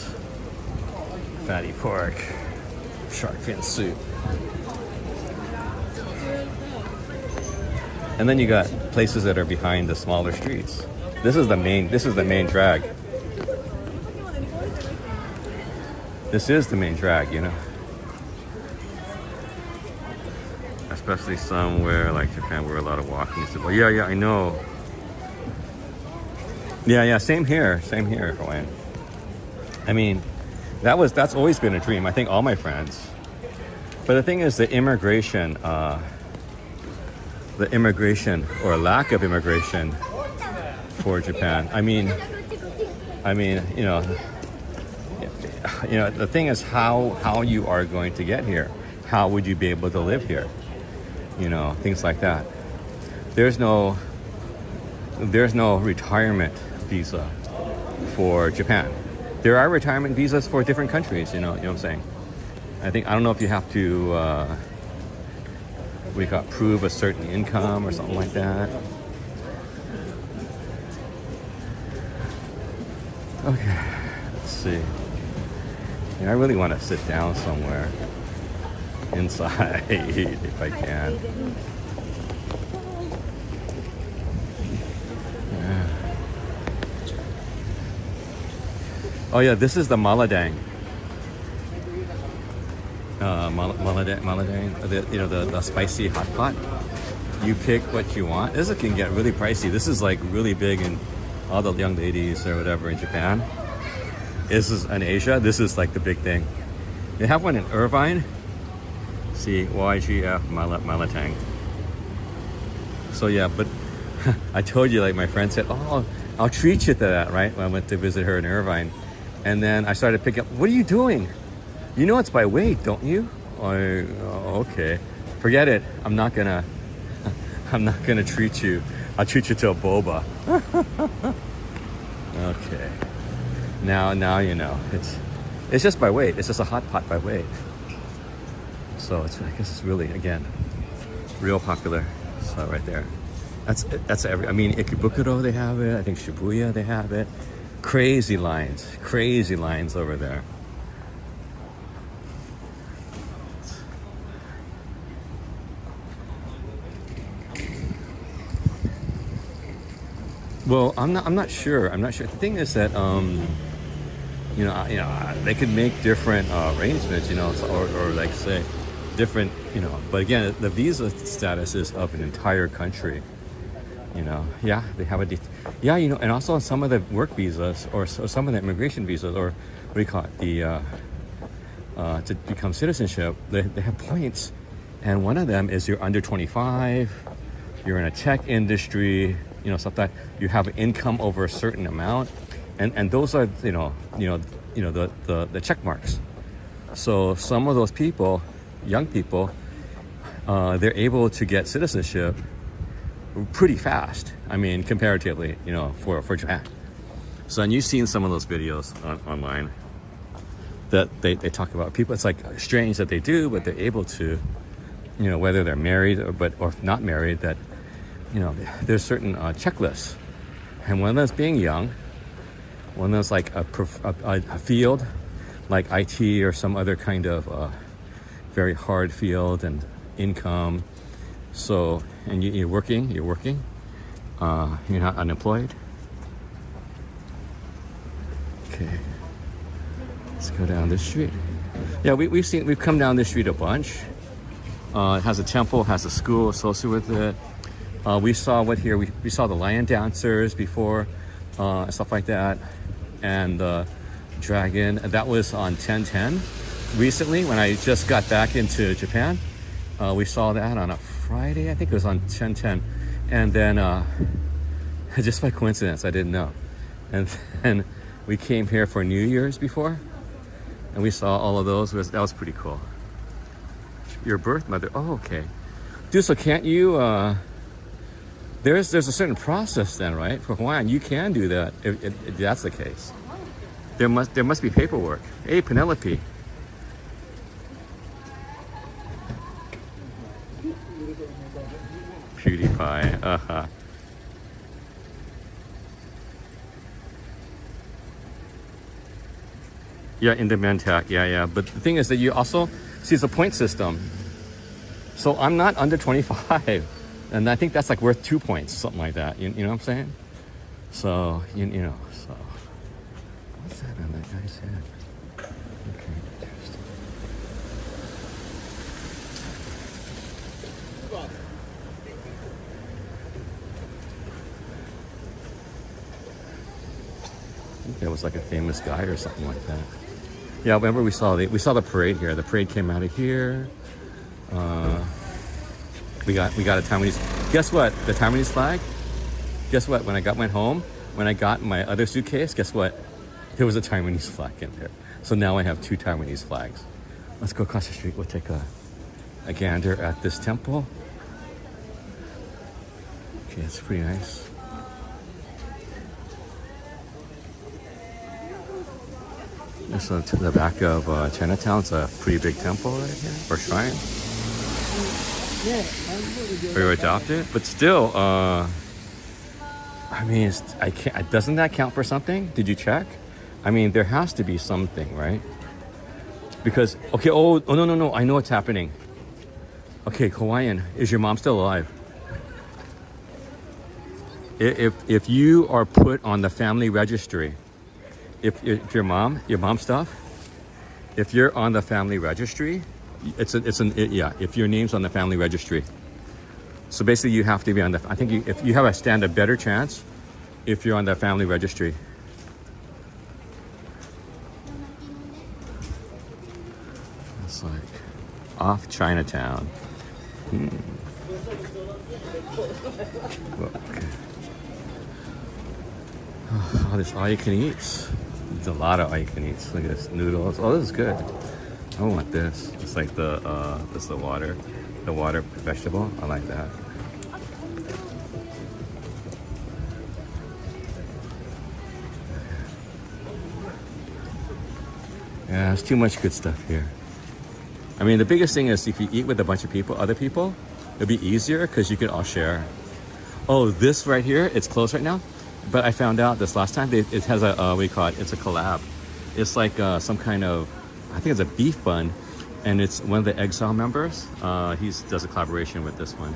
Fatty pork, shark fin soup. And then you got places that are behind the smaller streets. This is the main drag. This is the main drag, you know. Especially somewhere like Japan where a lot of walking is. Well, yeah, I know. Yeah, same here, Hawaiian. I mean, that's always been a dream. I think all my friends. But the thing is, the immigration or lack of immigration for Japan. I mean, you know, the thing is how you are going to get here. How would you be able to live here? You know, things like that. There's no retirement visa for Japan. There are retirement visas for different countries, you know what I'm saying? I don't know if you have to prove a certain income or something like that. Okay, let's see. Yeah, I really want to sit down somewhere inside if I can. Yeah. Oh yeah, this is the maladang. Maladang, the spicy hot pot. You pick what you want. This can get really pricey. This is like really big in all the young ladies or whatever in Japan. This is in Asia. This is like the big thing. They have one in Irvine. See, YGF Malatang. So yeah, but I told you, like my friend said, oh, I'll treat you to that, right? When I went to visit her in Irvine. And then I started picking up, what are you doing? You know it's by weight, don't you? Oh, okay. Forget it. I'm not gonna treat you. I'll treat you to a boba. Okay. Now you know. It's just by weight. It's just a hot pot by weight. So I guess it's really, again, real popular. So right there. That's I mean, Ikebukuro, they have it. I think Shibuya, they have it. Crazy lines over there. Well, I'm not sure. The thing is that they could make different arrangements, or like say different, But again, the visa status is of an entire country. Yeah, they have and also some of the work visas or some of the immigration visas, or what do you call it, to become citizenship, they have points, and one of them is you're under 25, you're in a tech industry, stuff that you have income over a certain amount, and those are the check marks. So some of those people, young people, they're able to get citizenship pretty fast. I mean, comparatively, for Japan. So, and you've seen some of those videos online that they talk about people. It's like strange that they do, but they're able to, whether they're married or not married, that, there's certain checklists. And one of those being young, one of those like a field like IT or some other kind of very hard field and income. So, and you're working, you're not unemployed. Okay, let's go down this street. Yeah, we've come down this street a bunch. It has a temple, has a school associated with it. We saw we saw the lion dancers before, and stuff like that, and the dragon. That was on 10/10 recently when I just got back into Japan. We saw that on a Friday, I think it was on 10/10, and then just by coincidence, I didn't know, and then we came here for New Year's before, and we saw all of those. That was pretty cool. Your birth mother. Oh, okay. Dude, so can't you? There's a certain process then, right? For Hawaiian, you can do that if that's the case. There must be paperwork. Hey, Penelope. PewDiePie. Yeah, in the Mentat. Yeah. But the thing is that you also see it's a point system. So I'm not under 25. And I think that's like worth 2 points, something like that. You know what I'm saying? So, you know, so. What's that on that guy's head? Okay, interesting. I think that was like a famous guy or something like that. Yeah, remember we saw the parade here. The parade came out of here. We got a Taiwanese. Guess what? The Taiwanese flag. Guess what? When I went home, when I got my other suitcase, guess what? There was a Taiwanese flag in there. So now I have 2 Taiwanese flags. Let's go across the street. We'll take a gander at this temple. Okay, it's pretty nice. This is to the back of Chinatown. It's a pretty big temple right here, or shrine. We were adopted, but still, I mean, I can't. Doesn't that count for something? Did you check? I mean, there has to be something, right? Because okay, oh no, I know what's happening. Okay, Hawaiian, is your mom still alive? If you are put on the family registry, if your mom stuff, if you're on the family registry. If your name's on the family registry. So basically you have to be on the, I think if you have a better chance if you're on the family registry. It's like off Chinatown. Okay. Oh, this all you can eat. There's a lot of all you can eat. Look at this, noodles. Oh, this is good. I want this. It's like this is the water vegetable. I like that. Yeah, there's too much good stuff here. I mean, the biggest thing is if you eat with a bunch of other people, it'll be easier because you can all share. Oh, this right here, it's closed right now. But I found out this last time, it has a, what do you call it? It's a collab. It's like some kind of, I think it's a beef bun, and it's one of the Exile members. He does a collaboration with this one.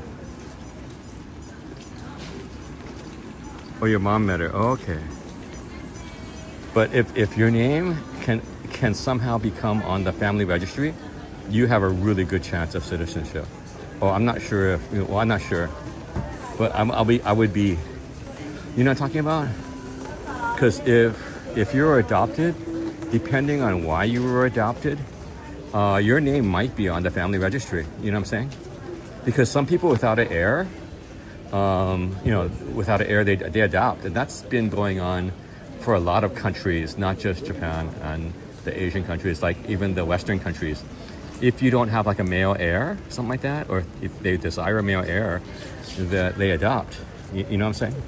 Oh, your mom met her. Oh, okay. But if your name can somehow become on the family registry, you have a really good chance of citizenship. Oh, I'm not sure if, well, I'm not sure, but I would be. You know what I'm talking about? Because if you're adopted, depending on why you were adopted, your name might be on the family registry. You know what I'm saying? Because some people without an heir, without an heir, they adopt. And that's been going on for a lot of countries, not just Japan and the Asian countries, like even the Western countries. If you don't have like a male heir, something like that, or if they desire a male heir, that they adopt. You know what I'm saying?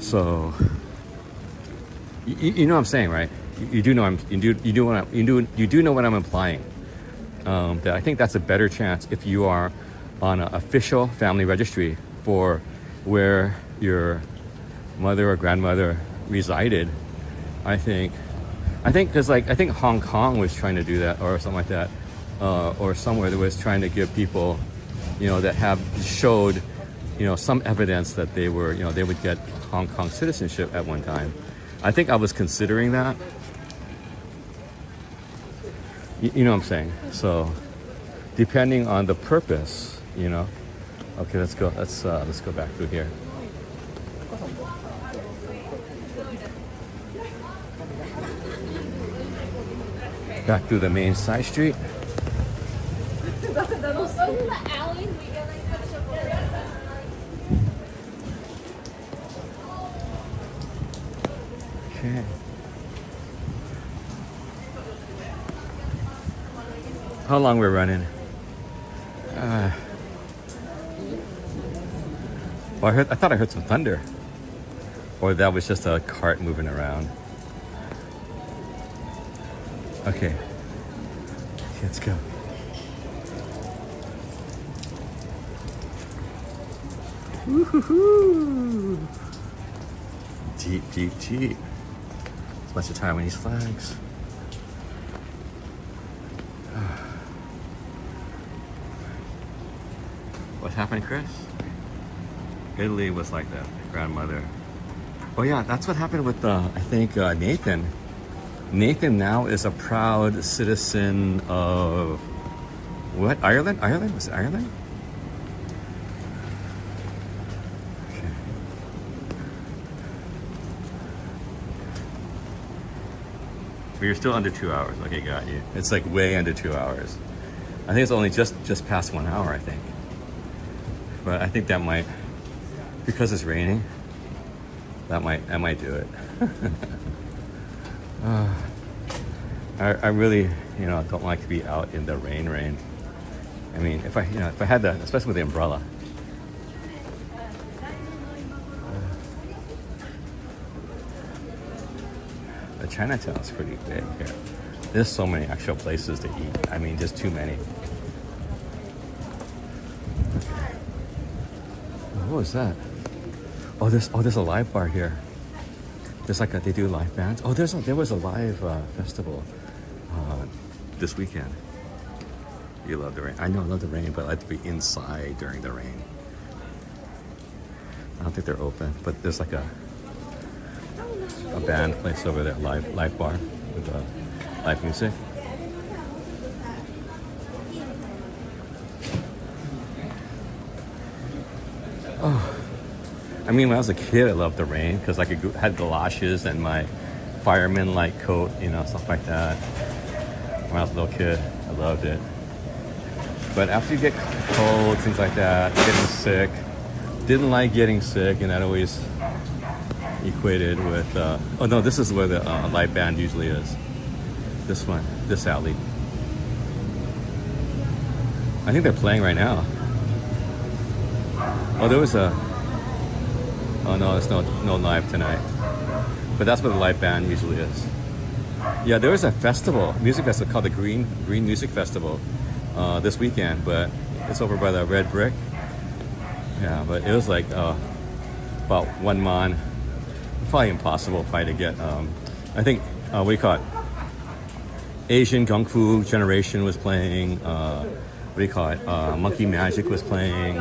So, you know what I'm saying, right? You do know you do know what I'm implying. That I think that's a better chance if you are on an official family registry for where your mother or grandmother resided. I think because I think Hong Kong was trying to do that or something like that. or somewhere that was trying to give people, that have showed, some evidence that they were, they would get Hong Kong citizenship at one time. I think I was considering that. You know what I'm saying? So, depending on the purpose, Okay, let's go. Let's go back through here. Back through the main side street. Okay. How long we're running? Well, I thought I heard some thunder, or that was just a cart moving around. Okay, let's go. Woo-hoo-hoo. Jeep, jeep, jeep. It's a bunch of Taiwanese flags. What happened, Chris? Italy was like that, grandmother. Oh yeah, that's what happened with I think Nathan. Nathan now is a proud citizen of what? Ireland? Ireland? Was it Ireland? Okay. But you're still under 2 hours. Okay, got you. It's like way under 2 hours. I think it's only just past 1 hour, I think. But I think that might, because it's raining, that might do it. I really, don't like to be out in the rain. I mean, if I had the, especially with the umbrella. The Chinatown is pretty big here. There's so many actual places to eat. I mean, just too many. What was that? Oh, there's a live bar here. There's like they do live bands. Oh, there was a live festival this weekend. You love the rain. I know I love the rain, but I like to be inside during the rain. I don't think they're open, but there's like a band place over there, live bar with live music. Oh, I mean, when I was a kid, I loved the rain because I had galoshes and my fireman-like coat, stuff like that. When I was a little kid, I loved it. But after you get cold, things like that, getting sick, didn't like getting sick, and that always equated with. Oh no, this is where the live band usually is. This one, this alley. I think they're playing right now. Oh, there was a. Oh no, there's no live tonight. But that's where the live band usually is. Yeah, there was a music festival called the Green Music Festival this weekend, but it's over by the Red Brick. Yeah, but it was like about 1 man. Probably impossible to get. I think what do you call it? Asian Kung Fu Generation was playing. What do you call it? Monkey Magic was playing.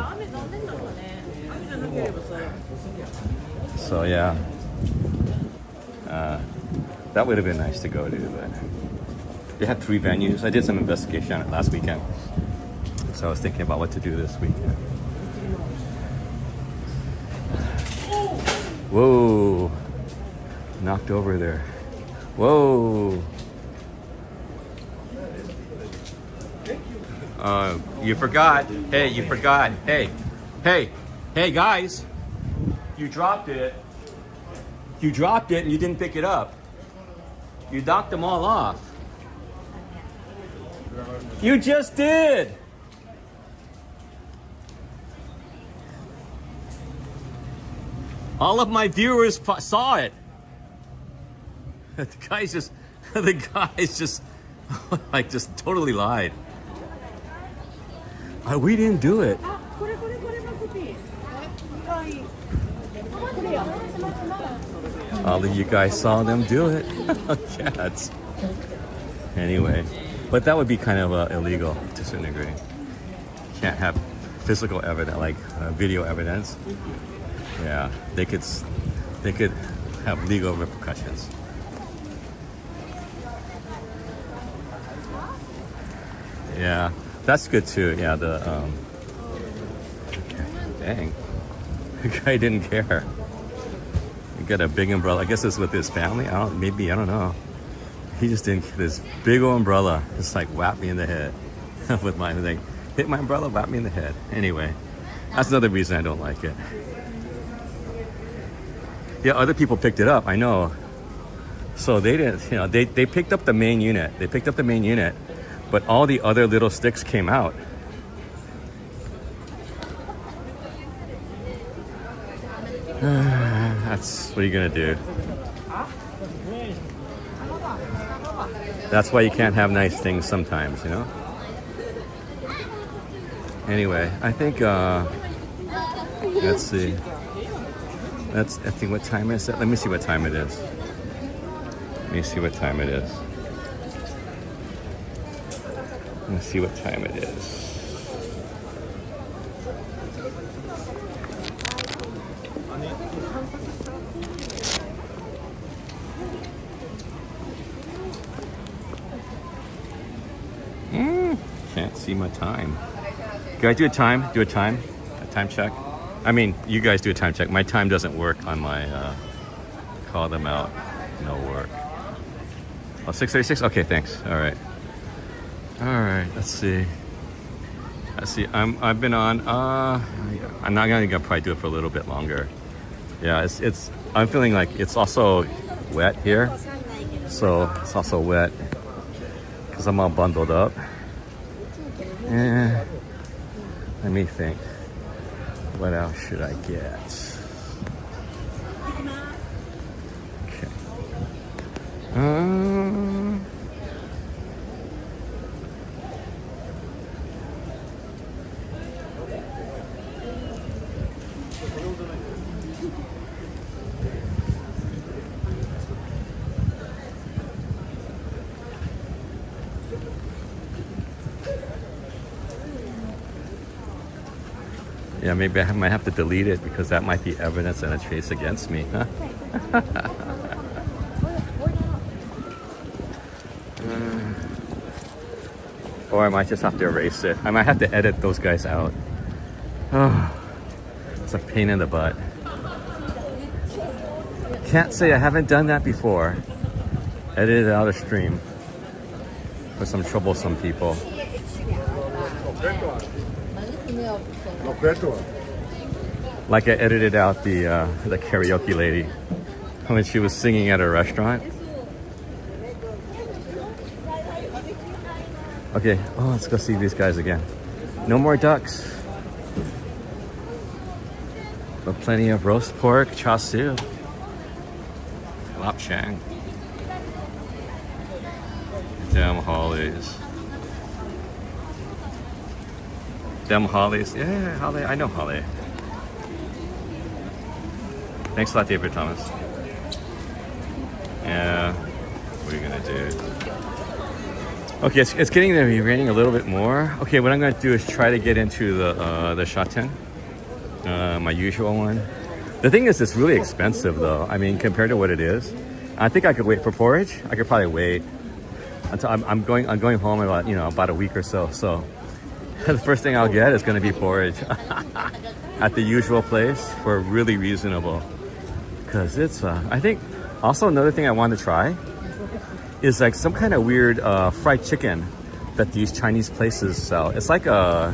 So yeah, that would have been nice to go to, but they had 3 venues. I did some investigation on it last weekend, so I was thinking about what to do this weekend. Whoa, knocked over there. Whoa. You forgot. Hey, you forgot. Hey, guys. You dropped it. You dropped it and you didn't pick it up. You knocked them all off. You just did. All of my viewers saw it. The guys just like just totally lied. We didn't do it. All of you guys saw them do it. Cats. Anyway, But that would be kind of illegal to a certain degree. Can't have physical evidence, like video evidence. Yeah, they could have legal repercussions. Yeah, that's good too. Yeah, okay. Dang, the guy didn't care. He got a big umbrella. I guess it's with his family. I don't know. He just didn't. This big old umbrella just like whacked me in the head with my thing. Hit my umbrella, whacked me in the head. Anyway, that's another reason I don't like it. Yeah, other people picked it up. I know. So they didn't. You know, they picked up the main unit. They picked up the main unit, but all the other little sticks came out. That's what are you gonna do? That's why you can't have nice things sometimes, you know? Anyway, I think, let's see. I think what time is it? Let me see what time it is. Let me see what time it is. Let's see what time it is. Can't see my time. Guys, do a time check. I mean, you guys do a time check. My time doesn't work on my, call them out, no work. Oh, 6:36? Okay, thanks. All right, let's see. I've been on, I'm not gonna probably do it for a little bit longer. Yeah, I'm feeling like it's also wet here. So it's also wet because I'm all bundled up. Let me think. What else should I get? Okay. Yeah, maybe I might have to delete it because that might be evidence and a trace against me. Huh? Or I might just have to erase it. I might have to edit those guys out. Oh, it's a pain in the butt. Can't say I haven't done that before. Edited out a stream for some troublesome people. Like I edited out the karaoke lady when she was singing at a restaurant. Okay, let's go see these guys again. No more ducks. But plenty of roast pork, char siu, lap chang, damn hollies. Them hollies. Yeah, Holly. I know Holly. Thanks a lot, David Thomas. Yeah. What are you gonna do? Okay, it's getting to be raining a little bit more. Okay, what I'm gonna do is try to get into the Shaten, my usual one. The thing is, it's really expensive though. I mean, compared to what it is. I think I could wait for porridge. I could probably wait until I'm going home in about a week or so. So. The first thing I'll get is going to be porridge at the usual place for really reasonable. Because it's, I think, also another thing I want to try is like some kind of weird fried chicken that these Chinese places sell. It's like a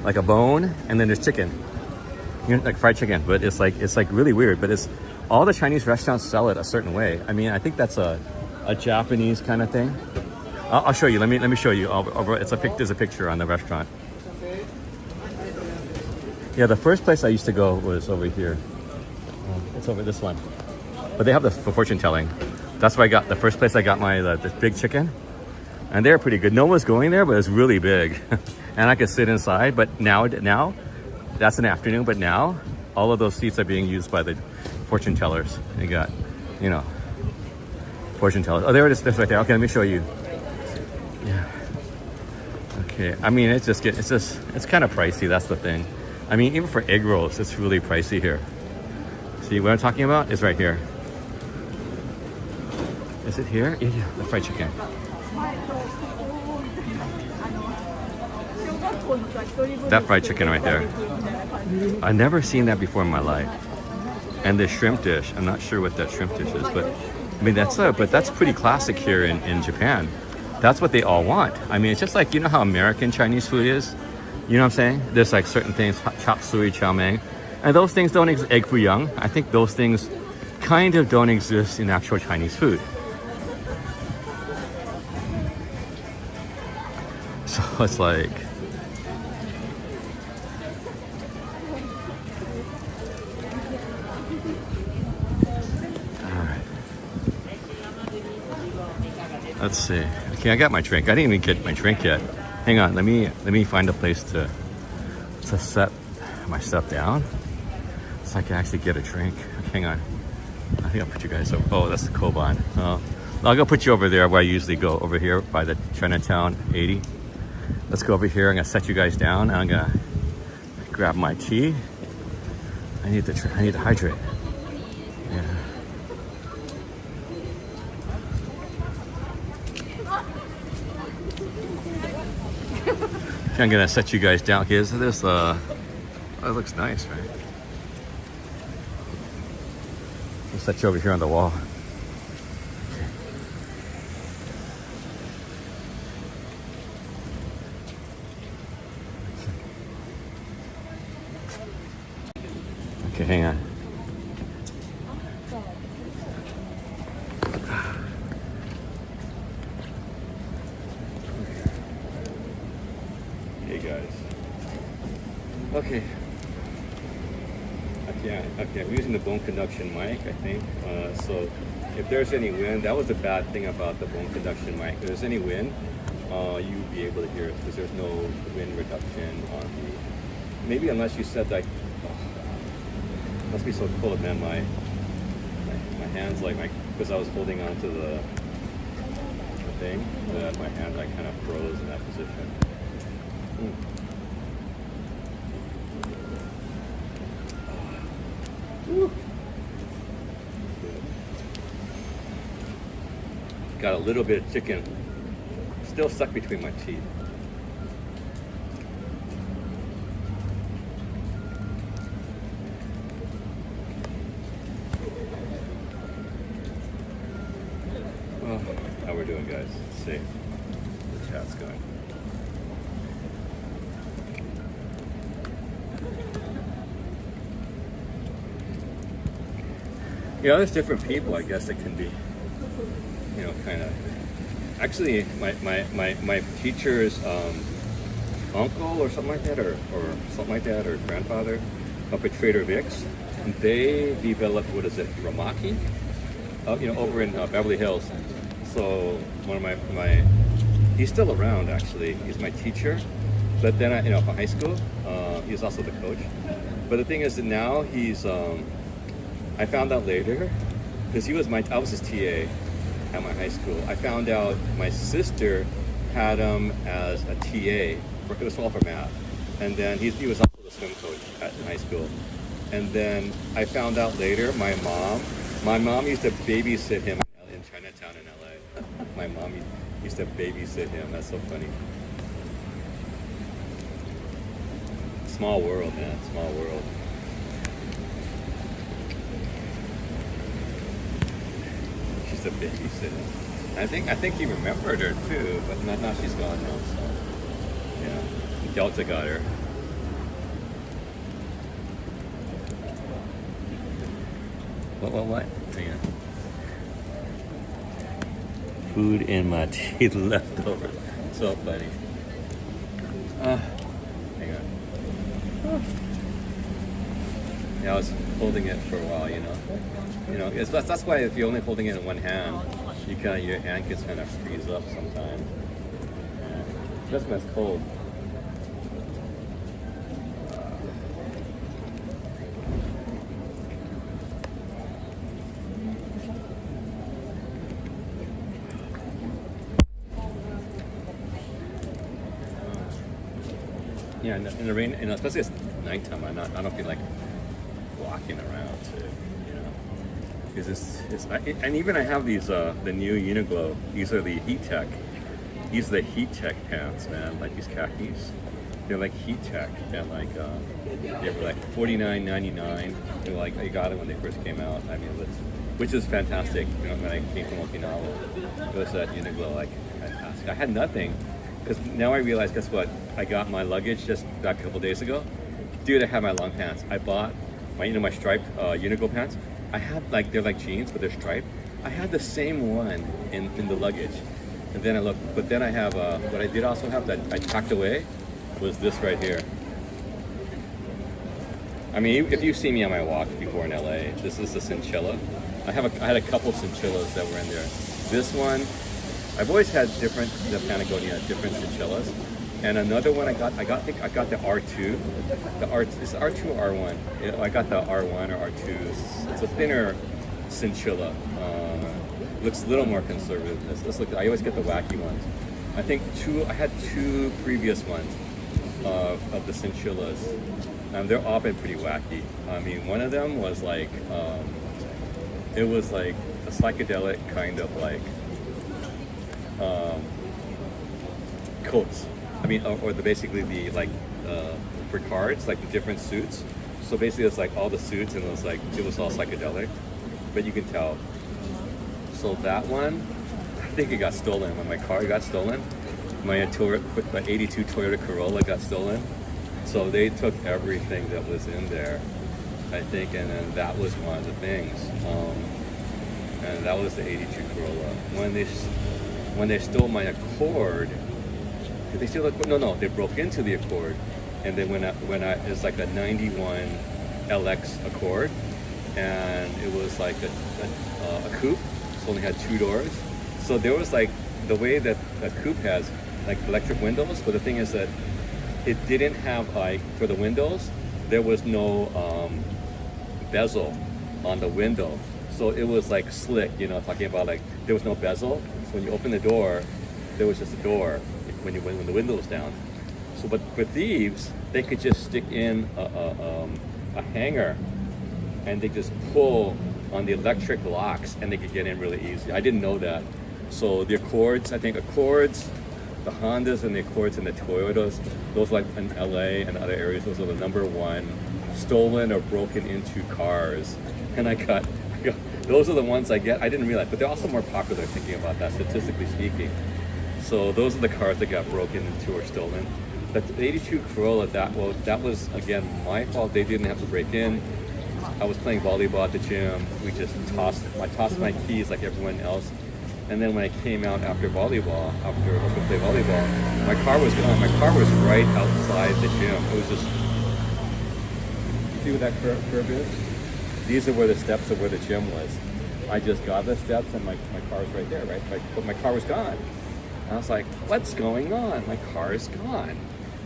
bone and then there's chicken, like fried chicken, but it's like really weird. But it's all the Chinese restaurants sell it a certain way. I mean, I think that's a Japanese kind of thing. I'll show you. Let me show you. There's a picture on the restaurant. Yeah, the first place I used to go was over here. It's over this one. But they have the fortune telling. That's where I got the first place I got my this big chicken, and they're pretty good. No one's going there, but it's really big, and I could sit inside. But now that's an afternoon. But now all of those seats are being used by the fortune tellers. They got, fortune tellers. Oh, there it is. That's right there. Okay, let me show you. Yeah. Okay. I mean, it's kind of pricey. That's the thing. I mean, even for egg rolls, it's really pricey here. See what I'm talking about? It's right here. Is it here? Yeah, the fried chicken. That fried chicken right there. I've never seen that before in my life. And the shrimp dish. I'm not sure what that shrimp dish is, but I mean that's pretty classic here in Japan. That's what they all want. I mean, it's just like, you know how American Chinese food is? You know what I'm saying? There's like certain things, chop suey, chow mein, and those things don't exist. Egg foo young. I think those things kind of don't exist in actual Chinese food. So it's like, all right. Let's see. Okay, I got my drink. I didn't even get my drink yet. Hang on. Let me find a place to set my stuff down so I can actually get a drink. Okay, hang on. I think I'll put you guys over. Oh, that's the Koban. I'll go put you over there where I usually go, over here by the Chinatown 80. Let's go over here. I'm gonna set you guys down. I'm gonna grab my tea. I need to hydrate. Yeah. Okay, I'm gonna set you guys down. Okay, so this oh, it looks nice, right? I'll set you over here on the wall. Okay, hang on. Hey guys. Okay. Okay, I'm using the bone conduction mic, I think. So if there's any wind, that was the bad thing about the bone conduction mic. If there's any wind, you'll be able to hear it because there's no wind reduction on the. Maybe unless you said like. Must be so cold, man. My hands, like because I was holding on to the thing, that my hand like kind of froze in that position. Got a little bit of chicken still stuck between my teeth. Well, how we're doing, guys? Let's see. The chat's going. You know, there's different people, I guess, that can be, you know, kind of. Actually, my teacher's uncle or something like that, or something like that, or grandfather, up at Trader Vic's, they developed, what is it, Ramaki? You know, over in Beverly Hills. So one of my he's still around, actually. He's my teacher, but then you know, for high school, he's also the coach. But the thing is that now he's I found out later, because I was his TA at my high school. I found out my sister had him as a TA, it was all for math. And then he was also the swim coach at high school. And then I found out later, my mom used to babysit him in Chinatown in LA. My mom used to babysit him. That's so funny. Small world, man, small world. To babysit him. I think he remembered her too, but now she's gone now. So yeah, Delta got her. What? Hang on. Food in my teeth left over. So funny. Hang on. Yeah, I was holding it for a while, you know. You know, that's why if you're only holding it in one hand, your hand gets kind of freeze up sometimes. Just when it's cold. Yeah, in the rain, and especially it's nighttime. I don't feel like walking around to, you know, because and even I have these the new Uniqlo. These are the Heat Tech. These are the Heat Tech pants, man. Like these khakis, they're like Heat Tech, and like they were like $49.99. Like I got it when they first came out. I mean, which is fantastic. You know, when I came from Okinawa, it was at Uniqlo, like fantastic. I had nothing, because now I realize, guess what? I got my luggage just back a couple days ago. Dude, I have my long pants. I bought my striped Uniqlo pants. I had like, they're like jeans, but they're striped. I had the same one in the luggage. And then I looked, but then I have, what I did also have that I packed away was this right here. I mean, if you've seen me on my walk before in LA, this is a chinchilla. I had a couple chinchillas that were in there. This one, I've always had different, the Patagonia, different chinchillas. And another one I got the R2. It's R2 or R1. I got the R1 or R2. It's a thinner chinchilla. Looks a little more conservative. I always get the wacky ones. I had two previous ones of the chinchillas. They're all been pretty wacky. I mean, one of them was like, it was like a psychedelic kind of like coats. I mean, or basically the like for cards, like the different suits. So basically, it's like all the suits, and it was all psychedelic, but you can tell. So that one, I think it got stolen when my car got stolen. My 82 Toyota Corolla got stolen. So they took everything that was in there, I think, and then that was one of the things. And that was the 82 Corolla. When they stole my Accord, did they steal the Accord? No, they broke into the Accord, and then it's like a 91 LX Accord, and it was like a coupe, so only had 2 doors. So there was like, the way that a coupe has like electric windows, but the thing is that it didn't have, like, for the windows, there was no bezel on the window. So it was like slick, you know, talking about like, there was no bezel. So when you open the door, there was just a door when the window was down. So, but for thieves, they could just stick in a hanger, and they just pull on the electric locks, and they could get in really easy. I didn't know that. So the Accords, the Hondas and the Accords and the Toyotas, those like in LA and other areas, those are the #1 stolen or broken into cars. And I got those are the ones I get. I didn't realize, but they're also more popular, thinking about that, statistically speaking. So those are the cars that got broken into or stolen. That 82 Corolla, that was again my fault. They didn't have to break in. I was playing volleyball at the gym. I tossed my keys like everyone else. And then when I came out after open play volleyball, my car was gone. My car was right outside the gym. It was just, see what that curve is? These are where the steps of where the gym was. I just got the steps, and my car's right there, right? But my car was gone. And I was like, what's going on? My car is gone.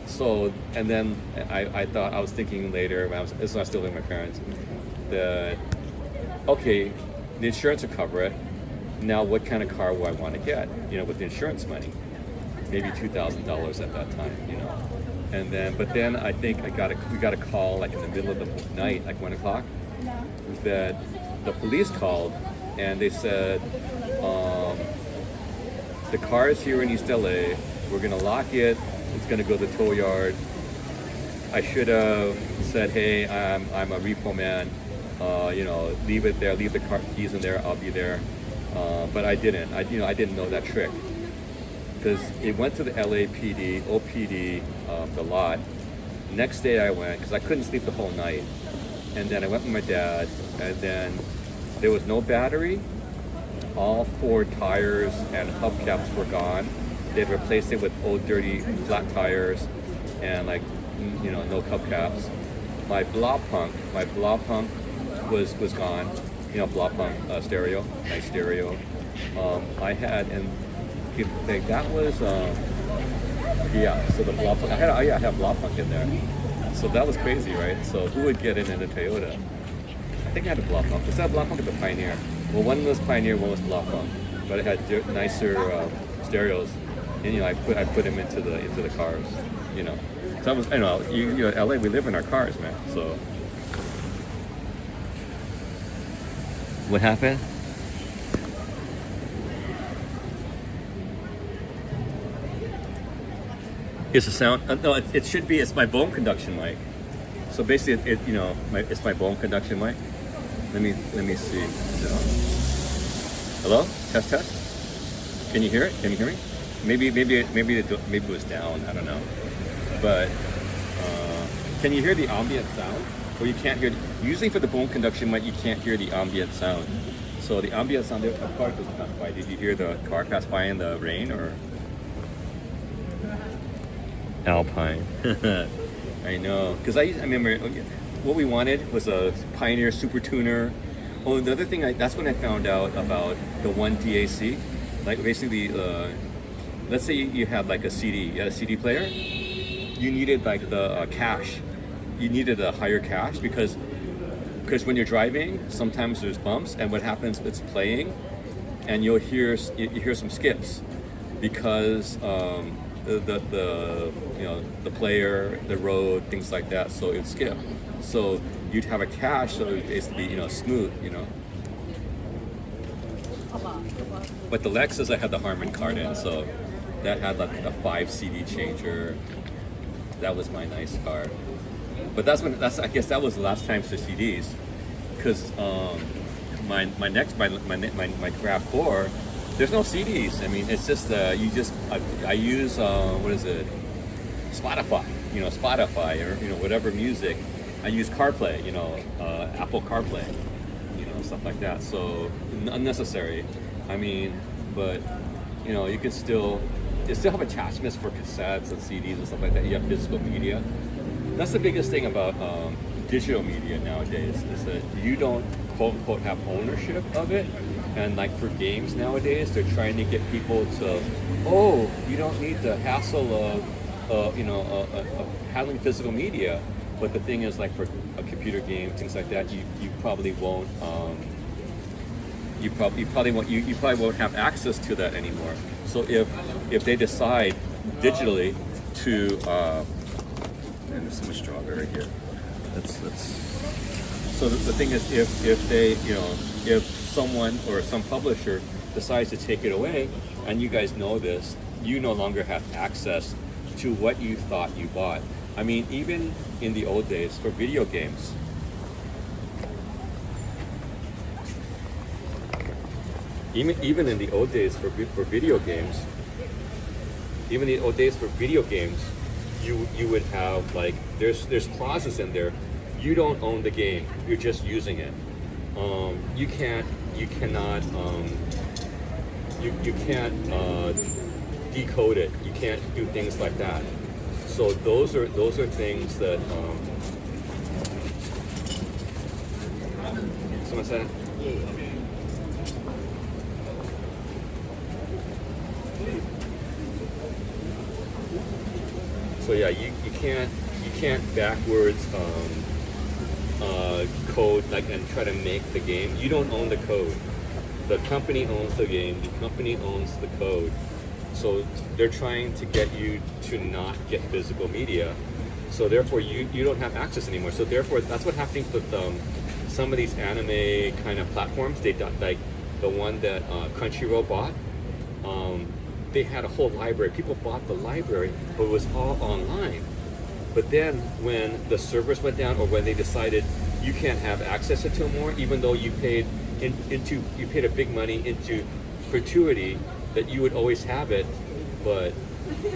So, and then I was thinking later, when this is when I was still living with my parents, that, okay, the insurance will cover it. Now, what kind of car will I want to get? You know, with the insurance money, maybe $2,000 at that time. You know, and then, but then I think we got a call like in the middle of the night, like 1 o'clock, that the police called, and they said, the car is here in East LA. We're gonna lock it. It's gonna go to the tow yard. I should have said, hey, I'm a repo man. You know, leave it there. Leave the car keys in there. I'll be there. But I didn't. I didn't know that trick, because it went to the LAPD, OPD, the lot. Next day I went, because I couldn't sleep the whole night, and then I went with my dad, and then there was no battery. All 4 tires and hubcaps were gone. They'd replaced it with old, dirty, flat tires, and like, you know, no hubcaps. My blow punk was gone. You know, blow punk stereo, nice stereo. I had, and that was, yeah. So the blow punk, I had blow punk in there. So that was crazy, right? So who would get in a Toyota? I think I had a blow punk. Was that a blow punk or the Pioneer? Well, one was Pioneer, one was blow punk, but it had nicer stereos. and I put them into the cars, So in LA we live in our cars, man. So what happened? It's a sound. No, it should be. It's my bone conduction mic. So basically, it's my bone conduction mic. Let me see. Hello, test. Can you hear it? Can you hear me? Maybe it was down. I don't know. But can you hear the ambient sound? Or you can't hear. Usually for the bone conduction mic, you can't hear the ambient sound. So the ambient sound. A car just passed by. Did you hear the car pass by in the rain or? Alpine. I know, because I remember what we wanted was a Pioneer Super Tuner. Oh, the other thing, that's when I found out about the one DAC. Like basically, let's say you had like a CD player. You needed like the cache. You needed a higher cache because when you're driving, sometimes there's bumps, and what happens? It's playing, and you hear some skips because. The player, the road, things like that, so it'd skip. So you'd have a cache, so it would basically smooth, But the Lexus, I had the Harman card in, so that had like a 5 CD changer. That was my nice car. But I guess that was the last time for CDs, because my RAV4. There's no CDs. I mean, it's just I use what is it? Spotify. Spotify or whatever music. I use CarPlay. Apple CarPlay. Stuff like that. So unnecessary. I mean, but you can still have attachments for cassettes and CDs and stuff like that. You have physical media. That's the biggest thing about digital media nowadays is that you don't quote unquote have ownership of it. And like for games nowadays, they're trying to get people to, you don't need the hassle of handling physical media. But the thing is, like for a computer game, things like that, you probably won't. You probably won't have access to that anymore. So if they decide digitally to, and there's so much strawberry here. So the thing is, if someone or some publisher decides to take it away, and you guys know this, you no longer have access to what you thought you bought. I mean, even in the old days for video games, even in the old days for video games, you would have like there's clauses in there. You don't own the game. You're just using it. You can't decode it. You can't do things like that. So those are things that someone said. So yeah, you can't backwards code and try to make the game. You don't own the code. The company owns the game. The company owns the code. So they're trying to get you to not get physical media. So therefore you don't have access anymore. So therefore that's what happens with some of these anime kind of platforms. They like the one that Crunchyroll bought. They had a whole library. People bought the library, but it was all online. But then when the servers went down, or when they decided you can't have access to it more, even though you paid you paid a big money into perpetuity that you would always have it, but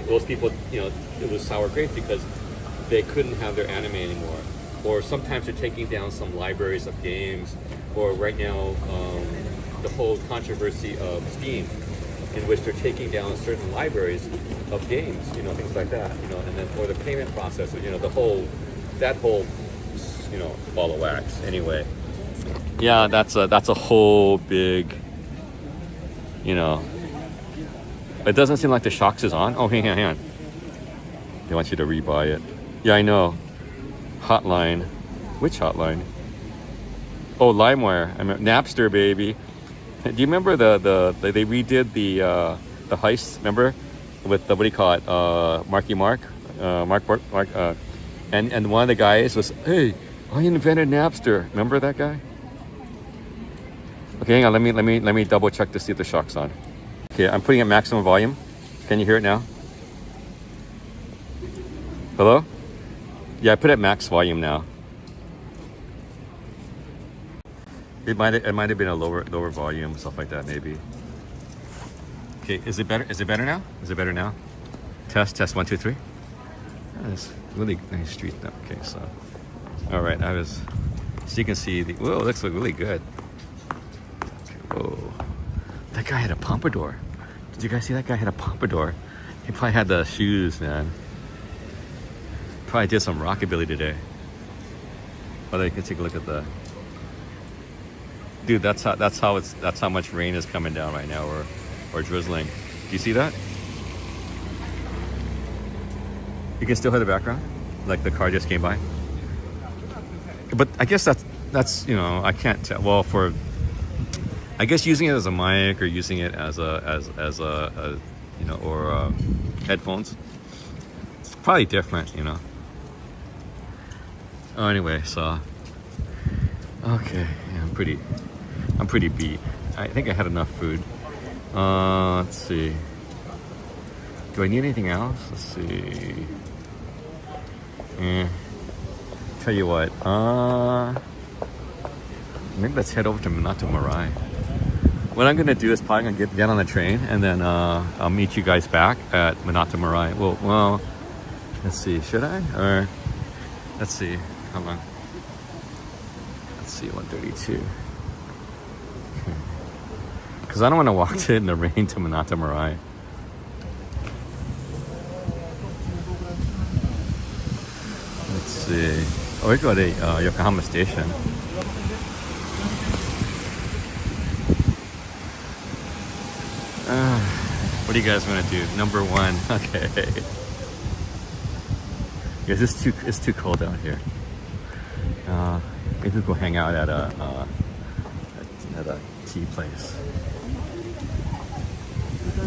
those people, it was sour grapes because they couldn't have their anime anymore. Or sometimes they're taking down some libraries of games, or right now the whole controversy of Steam, in which they're taking down certain libraries of games, things like that, and then or the payment process, that whole ball of wax. Anyway, yeah, that's a whole big, It doesn't seem like the shocks is on. Oh, hang on. They want you to rebuy it. Yeah, I know. Hotline. Which hotline? Oh, LimeWire. I mean, Napster, baby. Do you remember they redid the heist? Remember with the, what do you call it? Marky Mark, and one of the guys was, hey, I invented Napster. Remember that guy? Okay, hang on. Let me double check to see if the shock's on. Okay, I'm putting at maximum volume. Can you hear it now? Hello? Yeah, I put it at max volume now. It might have been a lower volume, stuff like that maybe. Okay, is it better? Is it better now? Is it better now? Test 1 2 3. That's really nice street now. Okay, so all right, so you can see the, whoa, it looks really good. Okay, whoa, that guy had a pompadour. Did you guys see that guy had a pompadour? He probably had the shoes, man. Probably did some rockabilly today. Although you can take a look at the, dude. That's how much rain is coming down right now, or drizzling. Do you see that? You can still hear the background, like the car just came by. But I guess that's you know, I can't tell. Well, I guess using it as a mic or using it as a you know, or headphones, it's probably different, you know. Oh, anyway, so okay, yeah, I'm pretty beat. I think I had enough food. Let's see. Do I need anything else? Let's see. Tell you what. Maybe let's head over to Minato Marai. What I'm gonna do is probably gonna get on the train, and then I'll meet you guys back at Minato Marai. Well, let's see. Should I? Or let's see. Hold on. Let's see. 1:32. Because I don't want to walk in the rain to Minato Marai. Let's see. Oh, we go to Yokohama Station. What do you guys want to do? Number one. Okay. Guys, it's too cold out here. Maybe we'll go hang out at a tea place.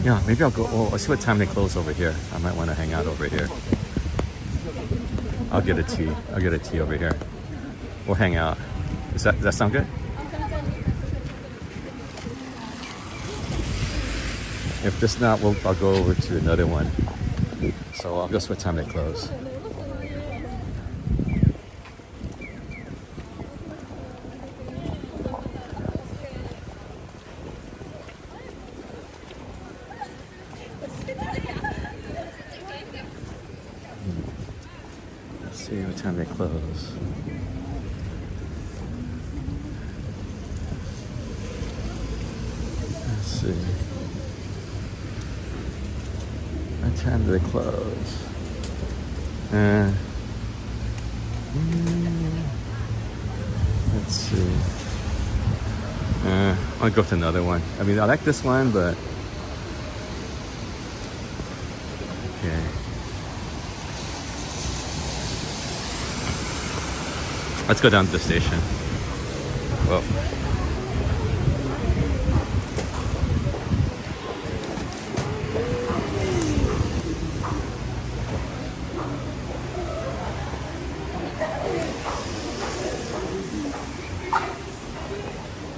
Yeah, maybe I'll go. Oh, I'll see what time they close over here. I might want to hang out over here. I'll get a tea. I'll get a tea over here. We'll hang out. Does that sound good? If this not, I'll go over to another one. So I'll guess what time they close. See what time they close. Let's see. What time do they close? Let's see. I'll go to another one. I mean, I like this one, but okay. Let's go down to the station. Whoa.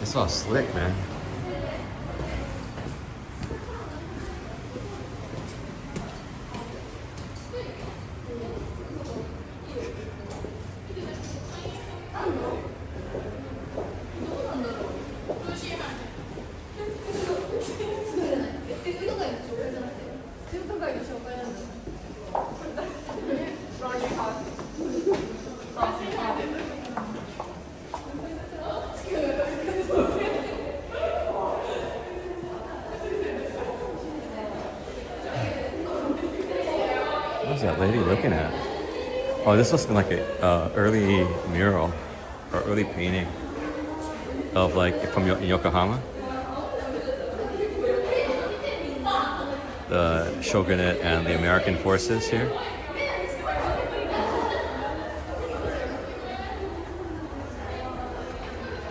It's all slick, man. What's that lady looking at? Oh, this must have been like a early mural or early painting of like from Yokohama. The shogunate and the American forces here.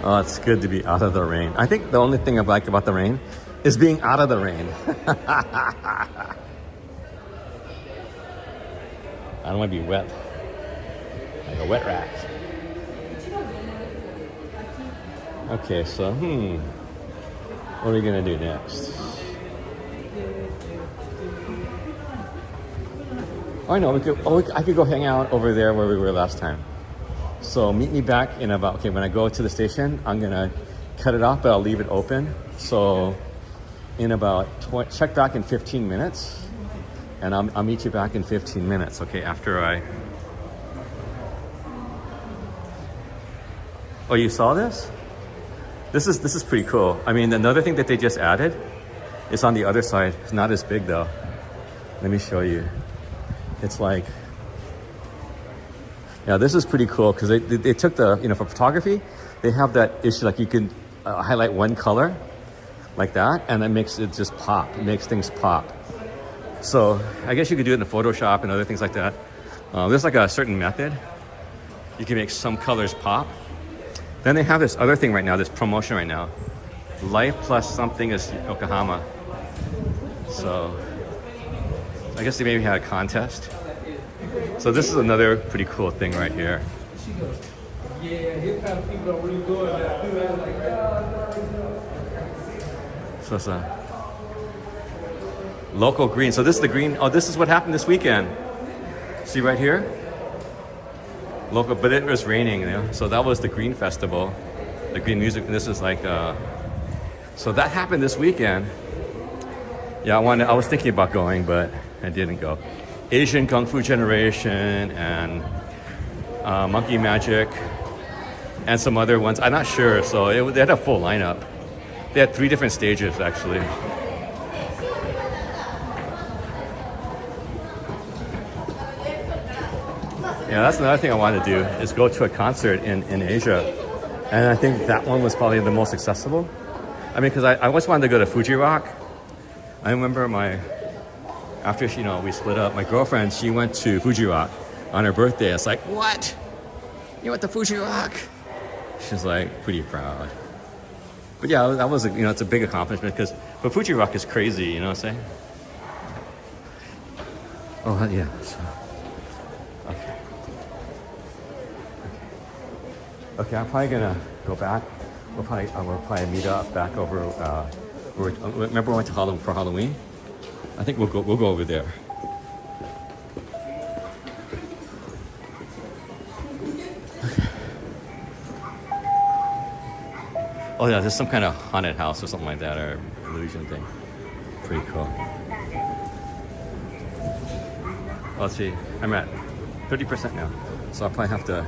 Oh, it's good to be out of the rain. I think the only thing I like about the rain is being out of the rain. I don't want to be wet. Like a wet rat. Okay, so, what are we gonna do next? Oh, I know, I could go hang out over there where we were last time. So meet me back in about, okay, when I go to the station, I'm gonna cut it off, but I'll leave it open. So in about, check back in 15 minutes, and I'll meet you back in 15 minutes, okay, after I... Oh, you saw this? This is pretty cool. I mean, another thing that they just added is on the other side. It's not as big though. Let me show you. It's like, yeah, this is pretty cool because they took the, for photography, they have that issue, like you can highlight one color like that, and that makes it just pop. It makes things pop. So I guess you could do it in Photoshop and other things like that. There's like a certain method. You can make some colors pop. Then they have this other thing right now, this promotion right now. Life plus something is Yokohama. So I guess they maybe had a contest. So this is another pretty cool thing right here. Yeah, his kind of people are really good at So it's a local green. So this is the green. Oh, this is what happened this weekend. See right here? Local, but it was raining, so that was the Green Festival, the Green Music. This is like, so that happened this weekend. Yeah, I was thinking about going, but I didn't go. Asian Kung Fu Generation and Monkey Magic and some other ones. I'm not sure. So they had a full lineup. They had 3 different stages actually. Yeah, that's another thing I want to do is go to a concert in Asia. And I think that one was probably the most accessible. I mean, because I always wanted to go to Fuji Rock. I remember after we split up, my girlfriend, she went to Fuji Rock on her birthday. It's like, what? You went to Fuji Rock? She's like pretty proud. But yeah, that was it's a big accomplishment but Fuji Rock is crazy, you know what I'm saying? Oh yeah. So, okay. Okay, I'm probably gonna go back. We'll probably meet up back over. Remember we went to for Halloween? I think we'll go over there. Okay. Oh yeah, there's some kind of haunted house or something like that, or illusion thing. Pretty cool. Let's see. I'm at 30% now, so I'll probably have to.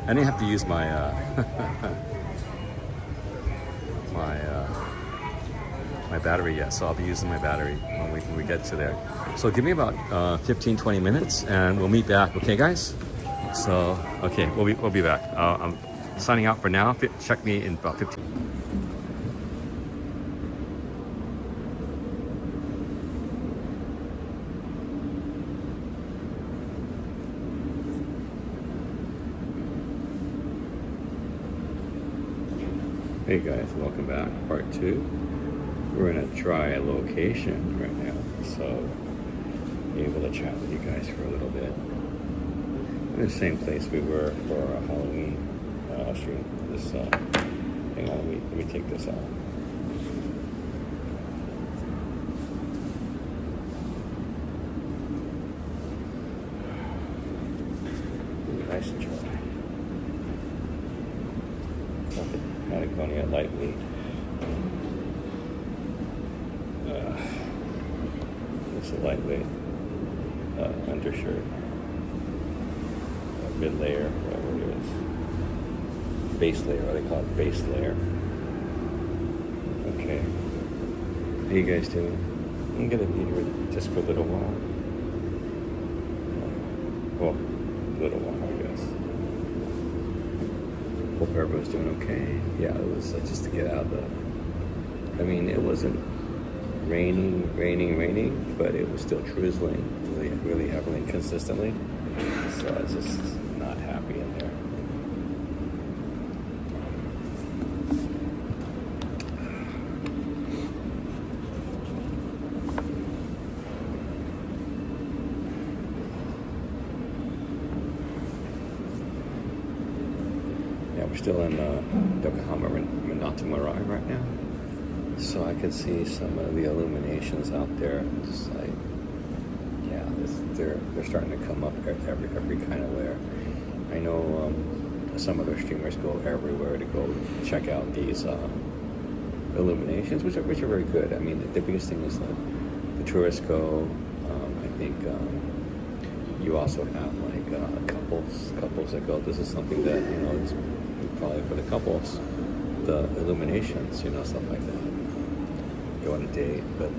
I didn't have to use my my battery yet, so I'll be using my battery when we get to there. So give me about 15-20 minutes, and we'll meet back. Okay, guys? So okay, we'll be back. I'm signing out for now. Check me in about 15. Hey guys, welcome back. Part 2. We're in a dry location right now, so be able to chat with you guys for a little bit. In the same place we were for our Halloween stream. Hang on, let me take this out. Nice and dry. Patagonia lightweight. It's a lightweight undershirt, mid layer, whatever it is. Base layer, what they call it, base layer. Okay. How you guys doing? I'm gonna be here just for a little while. Well, a little while, I guess. Hope everyone's doing okay. Yeah, it was just to get out of I mean, it wasn't raining, but it was still drizzling really heavily and consistently. So I was just not happy in there. we're still in Yokohama, Minatomarai right now. So I could see some of the illuminations out there. Just like, yeah, they're starting to come up every kind of where. I know some other streamers go everywhere to go check out these illuminations, which are very good. I mean, the biggest thing is the tourists go. I think you also have like couples that go. This is something that is probably for the couples. The illuminations, stuff like that. Go on a date, but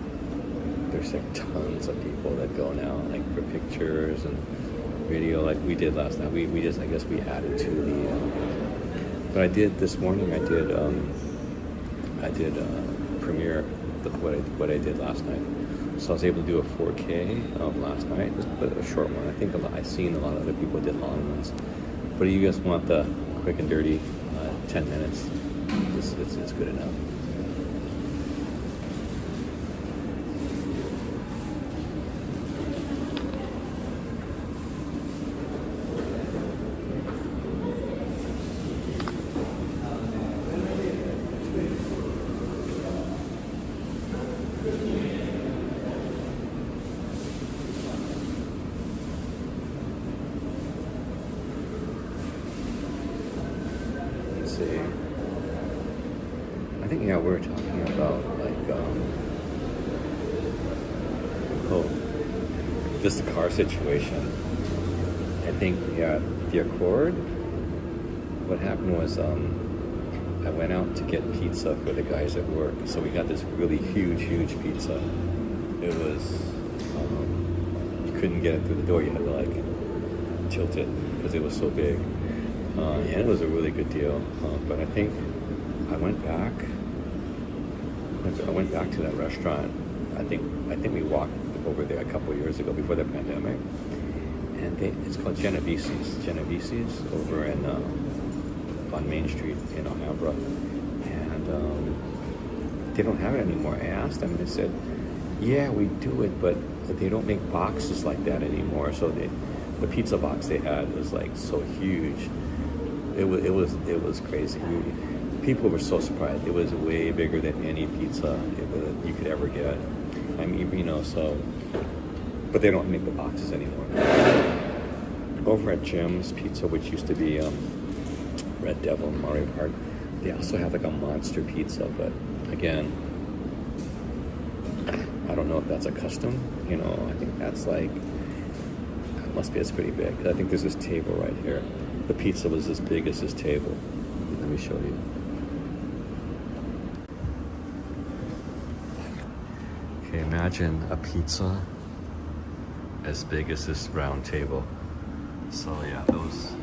there's like tons of people that go now, like for pictures and video, like we did last night. We just, I guess we added to the. But I did this morning. I did premiere what I did last night. So I was able to do a 4K last night, just a short one. I think I've seen a lot of other people did long ones. But if you guys want the quick and dirty 10 minutes, it's good enough. I think we were talking about like just the car situation. I think the Accord. What happened was I went out to get pizza for the guys at work. So we got this really huge pizza. It was you couldn't get it through the door. You had to like tilt it because it was so big. And it was a really good deal. But I think I went back to that restaurant. I think we walked over there a couple of years ago before the pandemic, and it's called Genovese's over in on Main Street in Alhambra, and they don't have it anymore. I asked them, and they said, "Yeah, we do it, but they don't make boxes like that anymore." So the pizza box they had was like so huge. It was crazy. People were so surprised. It was way bigger than any pizza you could ever get. I mean, so, but they don't make the boxes anymore. Over at Jim's Pizza, which used to be Red Devil in Monterey Park, they also have like a monster pizza. But again, I don't know if that's a custom. I think that's like, it must be, it's pretty big. I think there's this table right here. The pizza was as big as this table. Let me show you. Okay, imagine a pizza as big as this round table. So yeah, those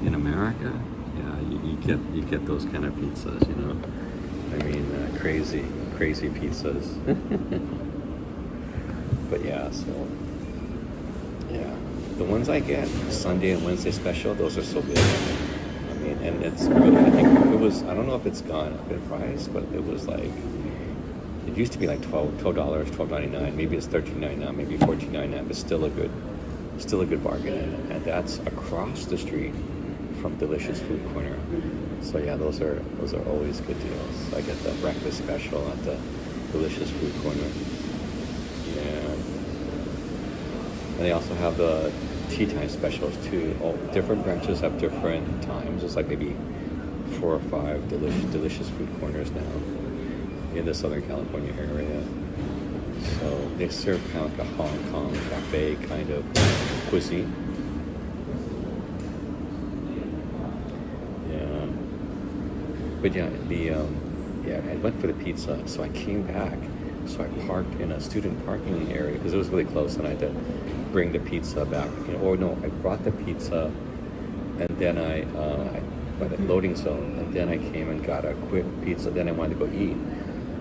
in America, you get those kind of pizzas, I mean, crazy pizzas. But yeah, so yeah, the ones I get Sunday and Wednesday special, those are so big. I mean, and it's really, I think it was, I don't know if it's gone up in price, but it was like, it used to be like $12.99. Maybe it's $13.99, maybe $14.99, but still a good bargain. And that's across the street from Delicious Food Corner. So yeah, those are always good deals. I get the breakfast special at the Delicious Food Corner. Yeah. And they also have the tea time specials too. All different branches have different times. It's like maybe 4 or 5 delicious food corners now in the Southern California area. So they serve kind of like a Hong Kong cafe kind of cuisine. Yeah. But yeah, I went for the pizza, so I came back. So I parked in a student parking area because it was really close, and I had to bring the pizza back. Or no, I brought the pizza, and then I by the loading zone, and then I came and got a quick pizza. Then I wanted to go eat,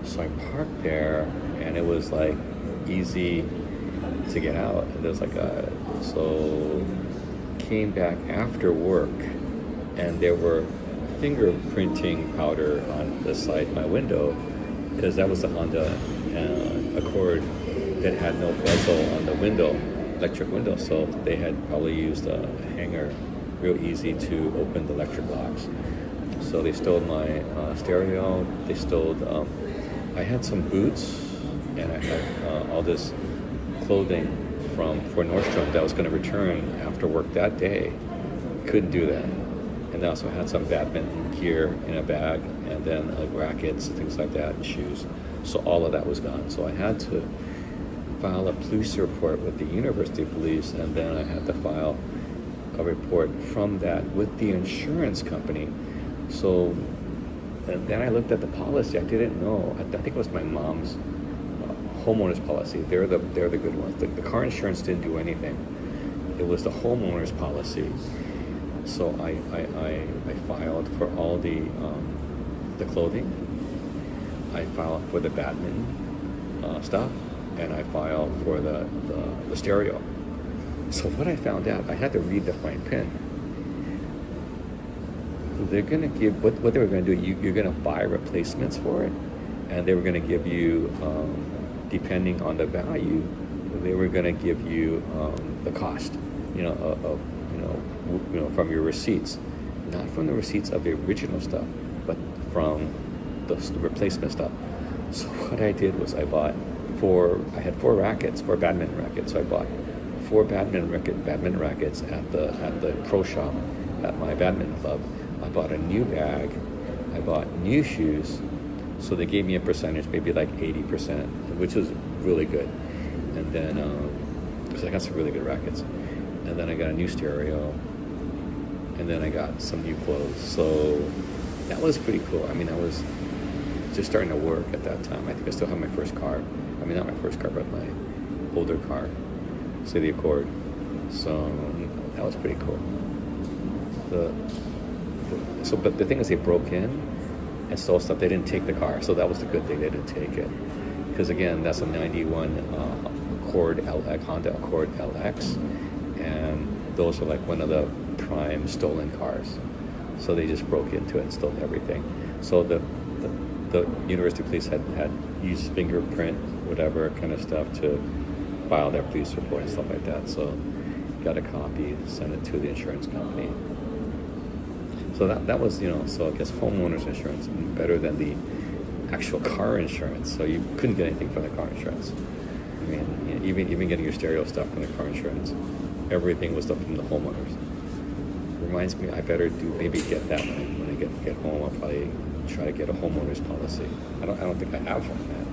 so I parked there, and it was like easy to get out. And there's like so came back after work, and there were fingerprinting powder on the side of my window because that was the Honda Accord that had no bezel on the window, electric window, so they had probably used a hanger real easy to open the electric locks. So they stole my stereo. They stole. I had some boots, and I had all this clothing for Nordstrom that I was going to return after work that day. Couldn't do that. And I also had some badminton gear in a bag, and then rackets and things like that, and shoes. So all of that was gone. So I had to file a police report with the university police, and then I had to file a report from that with the insurance company. So and then I looked at the policy. I didn't know. I think it was my mom's homeowner's policy. They're the good ones. The car insurance didn't do anything. It was the homeowner's policy. So I filed for all the clothing. I filed for the badminton stuff, and I filed for the stereo. So what I found out, I had to read the fine print. They're gonna give what they were gonna do. You're gonna buy replacements for it, and they were gonna give you, depending on the value, they were gonna give you the cost. From your receipts, not from the receipts of the original stuff, but from the replacement stuff. So what I did was I had four badminton rackets. So I bought 4 badminton rackets at the pro shop at my badminton club. I bought a new bag. I bought new shoes. So they gave me a percentage, maybe like 80%, which was really good. And then, because I got some really good rackets. And then I got a new stereo. And then I got some new clothes. So that was pretty cool. I mean, I was just starting to work at that time. I think I still have my first car. I mean, not my first car, but my older car, say the Accord. So that was pretty cool. But the thing is, they broke in and stole stuff. They didn't take the car, so that was the good thing. They didn't take it, because again, that's a '91 Accord LX, Honda Accord LX, and those are like one of the prime stolen cars. So they just broke into it and stole everything. So the university police had used fingerprint, whatever kind of stuff, to file their police report and stuff like that. So got a copy, sent it to the insurance company. So that was, so I guess homeowners insurance better than the actual car insurance. So you couldn't get anything from the car insurance. I mean, even getting your stereo stuff from the car insurance, everything was stuff from the homeowners. Reminds me, I better maybe get that when I get home. I'll probably try to get a homeowner's policy. I don't think I have one yet,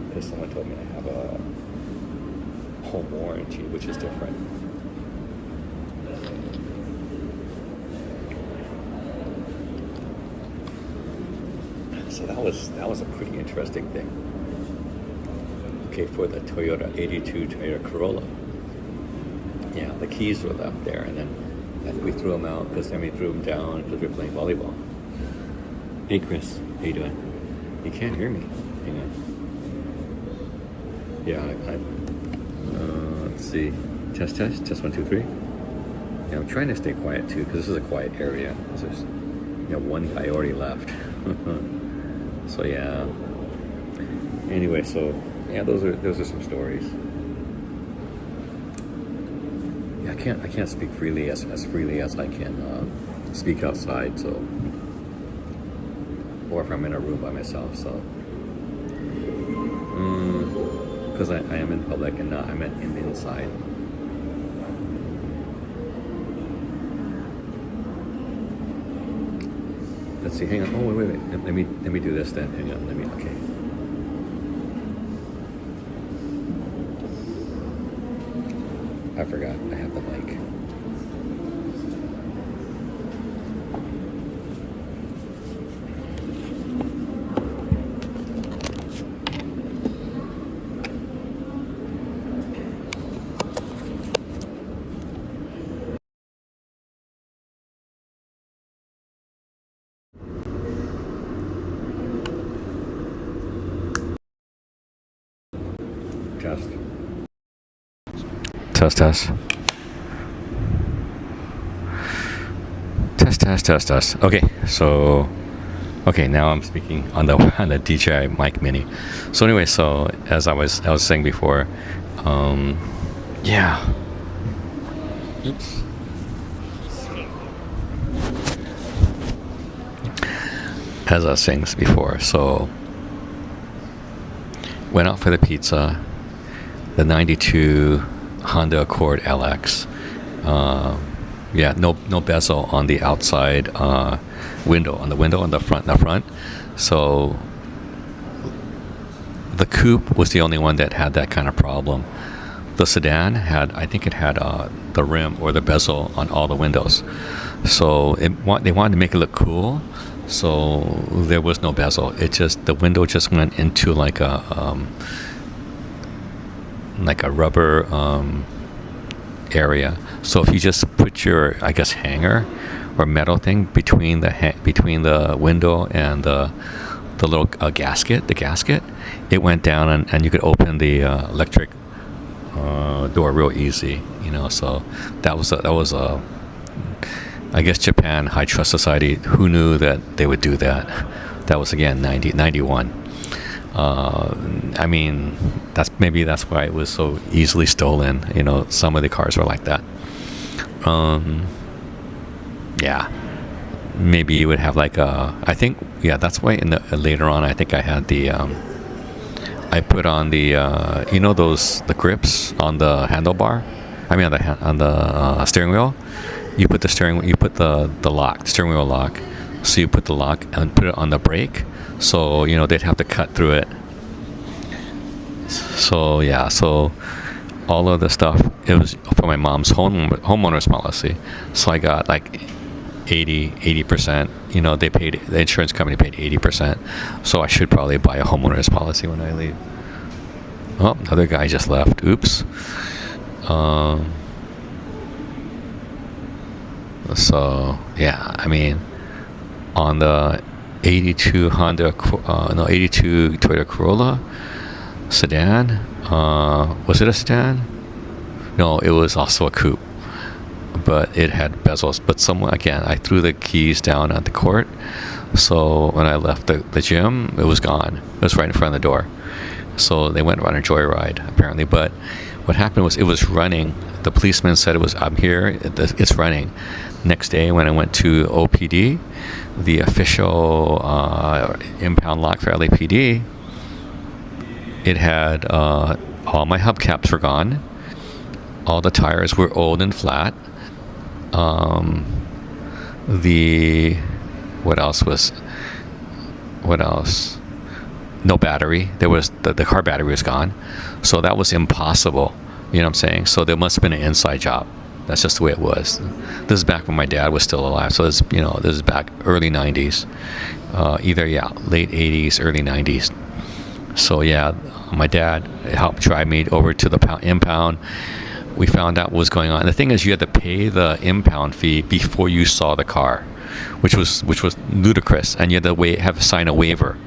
because someone told me I have a home warranty, which is different. So that was a pretty interesting thing. Okay, for the Toyota 82 Toyota Corolla. Yeah, the keys were left there, and then we threw them out because we threw them down because we were playing volleyball. Hey Chris, how you doing? You can't hear me. Hang on. Yeah, let's see. Test 1 2 3. Yeah, I'm trying to stay quiet too, because this is a quiet area. There's one guy already left. So yeah. Anyway, so yeah, those are some stories. Yeah, I can't speak freely as freely as I can speak outside. So, or if I'm in a room by myself. So, because I am in public and not I'm in the inside. Let's see. Hang on. Oh wait. Let me do this then. Hang on. Okay. I forgot. I have the mic. Test. Okay, so now I'm speaking on the DJI mic mini. So anyway, so as I was saying before, yeah. Oops. as I was saying before. So went out for the pizza, the 92 Honda Accord LX. Yeah, no bezel on the outside window, on the front. So the coupe was the only one that had that kind of problem. The sedan had, I think it had the rim or the bezel on all the windows. So they wanted to make it look cool. So there was no bezel. The window just went into like a rubber area. So if you just put your, I guess, hanger or metal thing between the window and the little gasket, it went down and you could open the electric door real easy. So that was I guess Japan High Trust Society. Who knew that they would do that? That was again 91. I mean, that's why it was so easily stolen. Some of the cars were like that. Yeah, maybe you would have like I think, yeah, that's why later on I think I had the I put on the the grips on the handlebar. I mean on the steering wheel. You put the steering wheel lock. So you put the lock and put it on the brake. So they'd have to cut through it. So yeah, so all of the stuff, it was for my mom's homeowner's policy. So I got like 80%. The insurance company paid 80%. So I should probably buy a homeowner's policy when I leave. Oh, another guy just left. Oops. So yeah, I mean, on the 82 82 Toyota Corolla sedan, was it a sedan? No, it was also a coupe, but it had bezels. But I threw the keys down at the court, so when I left the gym, it was gone. It was right in front of the door. So they went on a joyride apparently. But what happened was it was running. The policeman said I'm here. It's running. Next day when I went to OPD, the official impound lock for LAPD, it had all my hubcaps were gone. All the tires were old and flat. What else? No battery. There was the car battery was gone. So that was impossible. You know what I'm saying? So there must have been an inside job. That's just the way it was. This is back when my dad was still alive. So this is back early 90s. Late 80s, early 90s. So yeah, my dad helped drive me over to the impound. We found out what was going on. The thing is, you had to pay the impound fee before you saw the car, which was ludicrous, and you had to sign a waiver.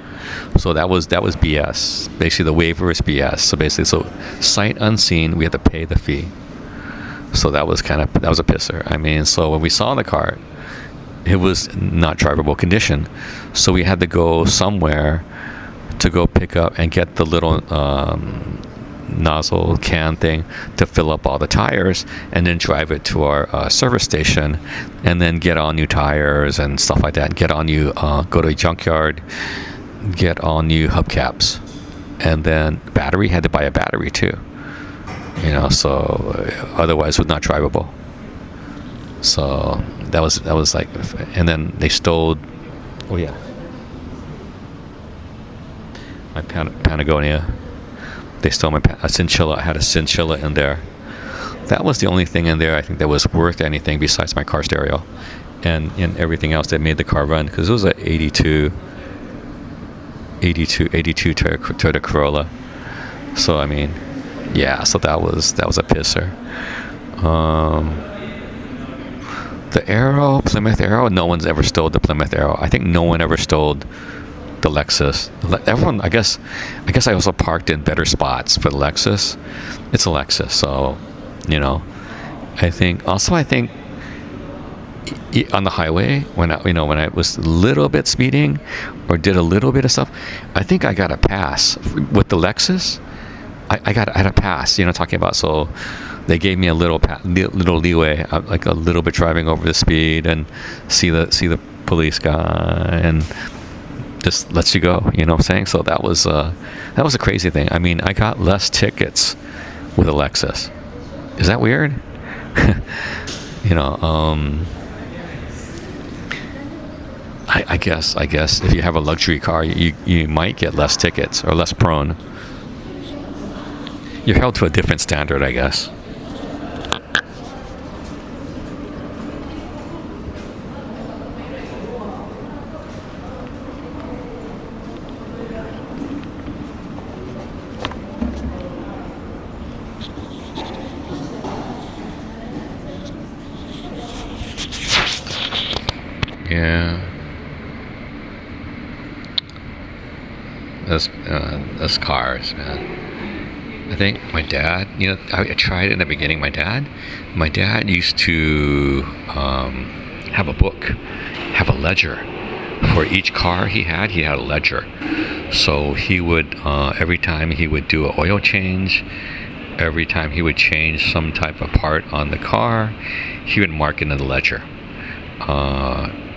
So that was BS. Basically, the waiver is BS. So sight unseen, we had to pay the fee. So that was a pisser. I mean, so when we saw the car, it was not drivable condition. So we had to go somewhere to go pick up and get the little nozzle can thing to fill up all the tires, and then drive it to our service station, and then get all new tires and stuff like that. Go to a junkyard, get all new hubcaps, and then battery. Had to buy a battery too. So otherwise it was not drivable. So that was like, and then they stole. Oh yeah, my Patagonia. They stole a Chinchilla. I had a Chinchilla in there. That was the only thing in there I think that was worth anything besides my car stereo, and everything else that made the car run, because it was an 82 Toyota Corolla. So I mean, yeah. So that was a pisser. The Plymouth Arrow. No one's ever stole the Plymouth Arrow. I think no one ever stole the Lexus. Everyone, I guess I also parked in better spots for the Lexus. It's a Lexus, so I think on the highway, when I was a little bit speeding or did a little bit of stuff, I think I got a pass with the Lexus. I had a pass, talking about, so they gave me a little leeway, like a little bit driving over the speed, and see the police guy, and just lets you go. You know what I'm saying? So that was a crazy thing. I mean, I got less tickets with a Lexus. Is that weird? You know, I guess if you have a luxury car, you might get less tickets or less prone. You're held to a different standard, I guess. Yeah. Those cars, man. I think my dad, you know, I tried it in the beginning. My dad used to have a book, have a ledger. For each car he had a ledger. So he would, every time he would do an oil change, every time he would change some type of part on the car, he would mark it in the ledger.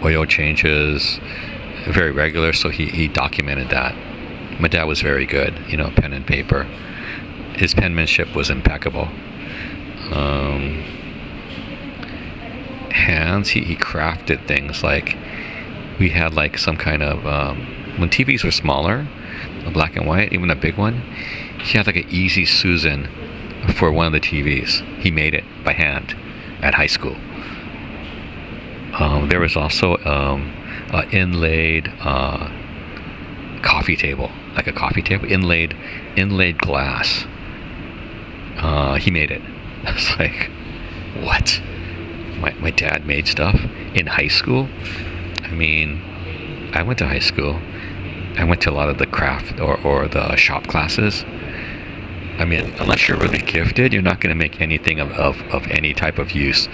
Oil changes, very regular, so he documented that. My dad was very good, you know, pen and paper. His penmanship was impeccable. Hands, he crafted things like, we had like some kind of, when TVs were smaller, black and white, even a big one, he had like an Easy Susan for one of the TVs. He made it by hand at high school. There was also an inlaid coffee table, like a coffee table, inlaid glass. He made it. I was like, what? My dad made stuff in high school? I mean, I went to high school. I went to a lot of the craft or the shop classes. I mean, unless you're really gifted, you're not going to make anything of any type of use.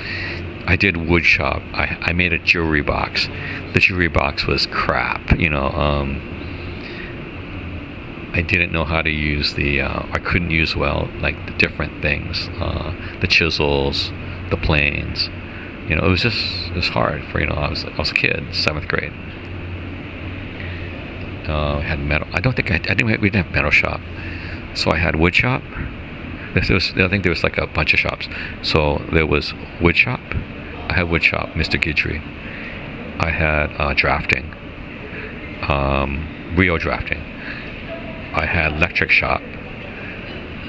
I did wood shop. I made a jewelry box. The jewelry box was crap, you know. I didn't know how to use I couldn't use well, like the different things, the chisels, the planes. You know, it was hard for, you know, I was a kid, 7th grade. I had metal. We didn't have metal shop. So I had wood shop. I think there was like a bunch of shops. So there was wood shop. I had wood shop, Mr. Guidry. I had drafting, Rio drafting. I had electric shop,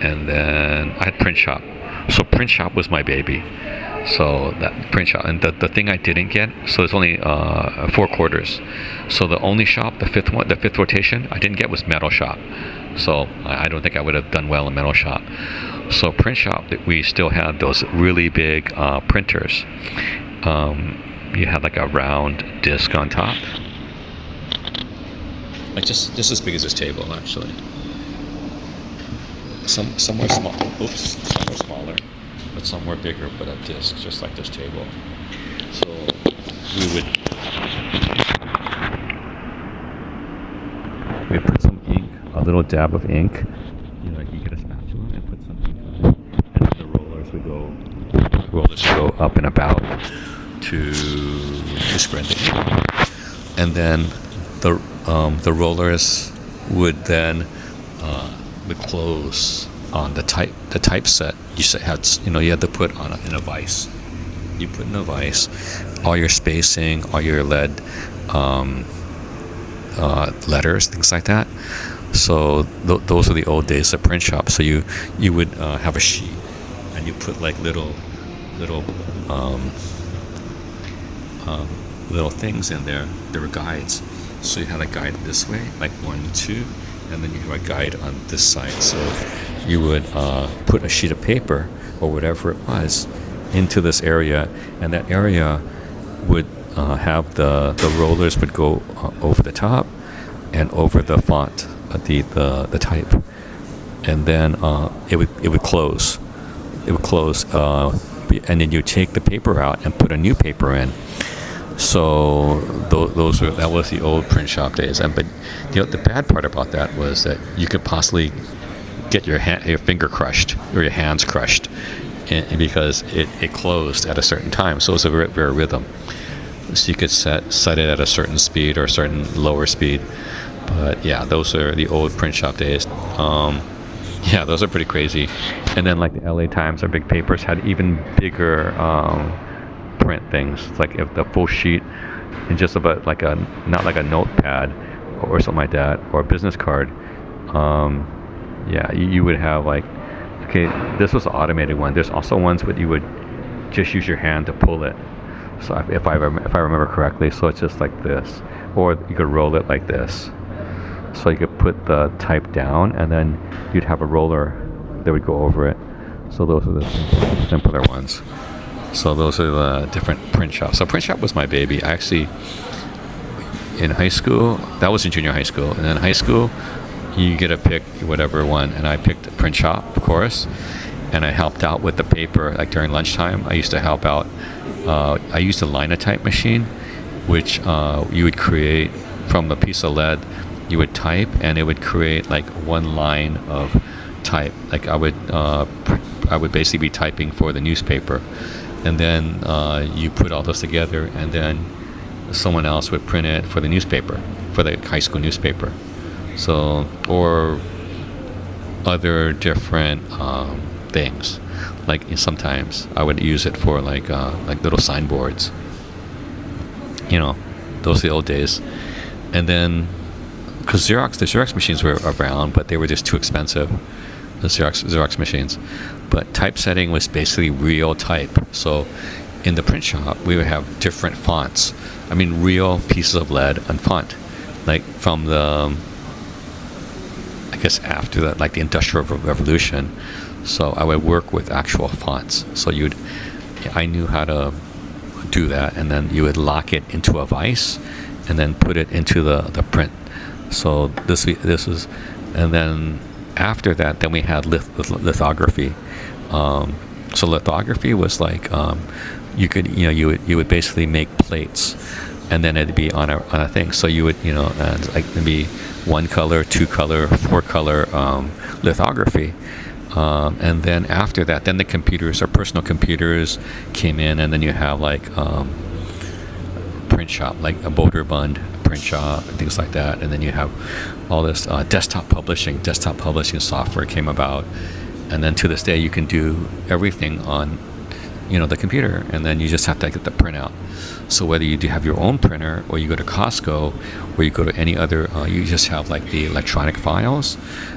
and then I had print shop. So print shop was my baby. So that print shop, and the thing I didn't get, so it's only 4 quarters. So the only shop, the fifth rotation, I didn't get was metal shop. So I don't think I would have done well in metal shop. So print shop, we still had those really big printers. You had like a round disc on top, like just as big as this table, actually. Some were small. Oops, some were smaller, but some were bigger. But a disc, just like this table. So we would put some ink, a little dab of ink. You know, you get a spatula and put some ink on it, and then the rollers would go up and about to spread the ink, and then the rollers would then would close on the typeset. You had to put on in a vise. You put in a vise all your spacing, all your lead letters, things like that. So those are the old days of print shop. So you would have a sheet, and you put like little things in there. There were guides. So you had a guide this way, like 1, 2, and then you have a guide on this side. So you would put a sheet of paper or whatever it was into this area, and that area would have the rollers would go over the top and over the font, the type, and then it would close. It would close, and then you take the paper out and put a new paper in. So that was the old print shop days. But the bad part about that was that you could possibly get your finger crushed or your hands crushed, because it closed at a certain time. So it was a very rhythm. so you could set it at a certain speed or a certain lower speed. But yeah, those are the old print shop days. Yeah, those are pretty crazy. And then like the LA Times or big papers had even bigger print things. It's like if the full sheet and just about like a, not like a notepad or something like that, or a business card. Yeah, you would have like, okay, this was the automated one. There's also ones where you would just use your hand to pull it. So if I remember correctly, so it's just like this, or you could roll it like this. So you could put the type down, and then you'd have a roller that would go over it. So those are the simpler ones. So those are the different print shops. So print shop was my baby. I actually, in high school, that was in junior high school, and then high school, you get to pick whatever one, and I picked a print shop, of course, and I helped out with the paper. Like during lunchtime, I used to help out. I used a linotype machine, which you would create from a piece of lead. You would type, and it would create like one line of type. Like I would basically be typing for the newspaper, and then you put all those together, and then someone else would print it for the newspaper, for the high school newspaper. So, or other different things. Like sometimes I would use it for like little signboards. You know, those are the old days. And then, because the Xerox machines were around, but they were just too expensive, the Xerox machines. But typesetting was basically real type. So in the print shop, we would have different fonts. I mean, real pieces of lead and font. Like from the, I guess after that, like the Industrial Revolution. So I would work with actual fonts. So I knew how to do that, and then you would lock it into a vise, and then put it into the print. So this was, and then after that, then we had lithography. So lithography was like you would basically make plates, and then it'd be on a thing. So you would and like it'd be 1 color, 2 color, 4 color lithography. And then after that, then the computers or personal computers came in, and then you have like print shop, like a Boulder Bund print shop and things like that. And then you have all this desktop publishing software came about, and then to this day you can do everything on the computer, and then you just have to get the printout. So whether you do have your own printer, or you go to Costco, or you go to any other, you just have like the electronic files,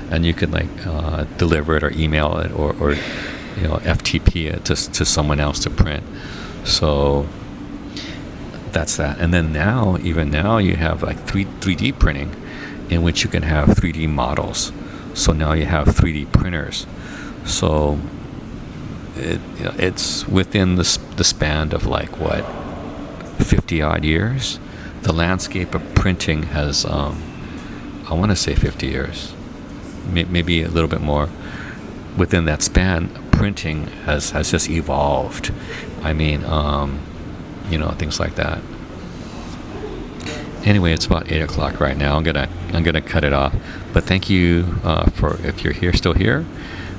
and you can like deliver it or email it, or FTP it to someone else to print. So that's that. And then even now you have like 3D printing, in which you can have 3D models. So now you have 3D printers. So it's within the span of like what, 50 odd years. The landscape of printing has I want to say 50 years, maybe a little bit more. Within that span, printing has just evolved. I mean, things like that. Anyway, it's about 8 o'clock right now. I'm gonna cut it off. But thank you for, if you're still here,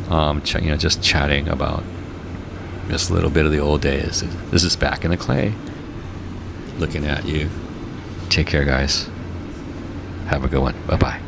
just chatting about just a little bit of the old days. This is Back in the Clay, looking at you. Take care, guys. Have a good one. Bye-bye.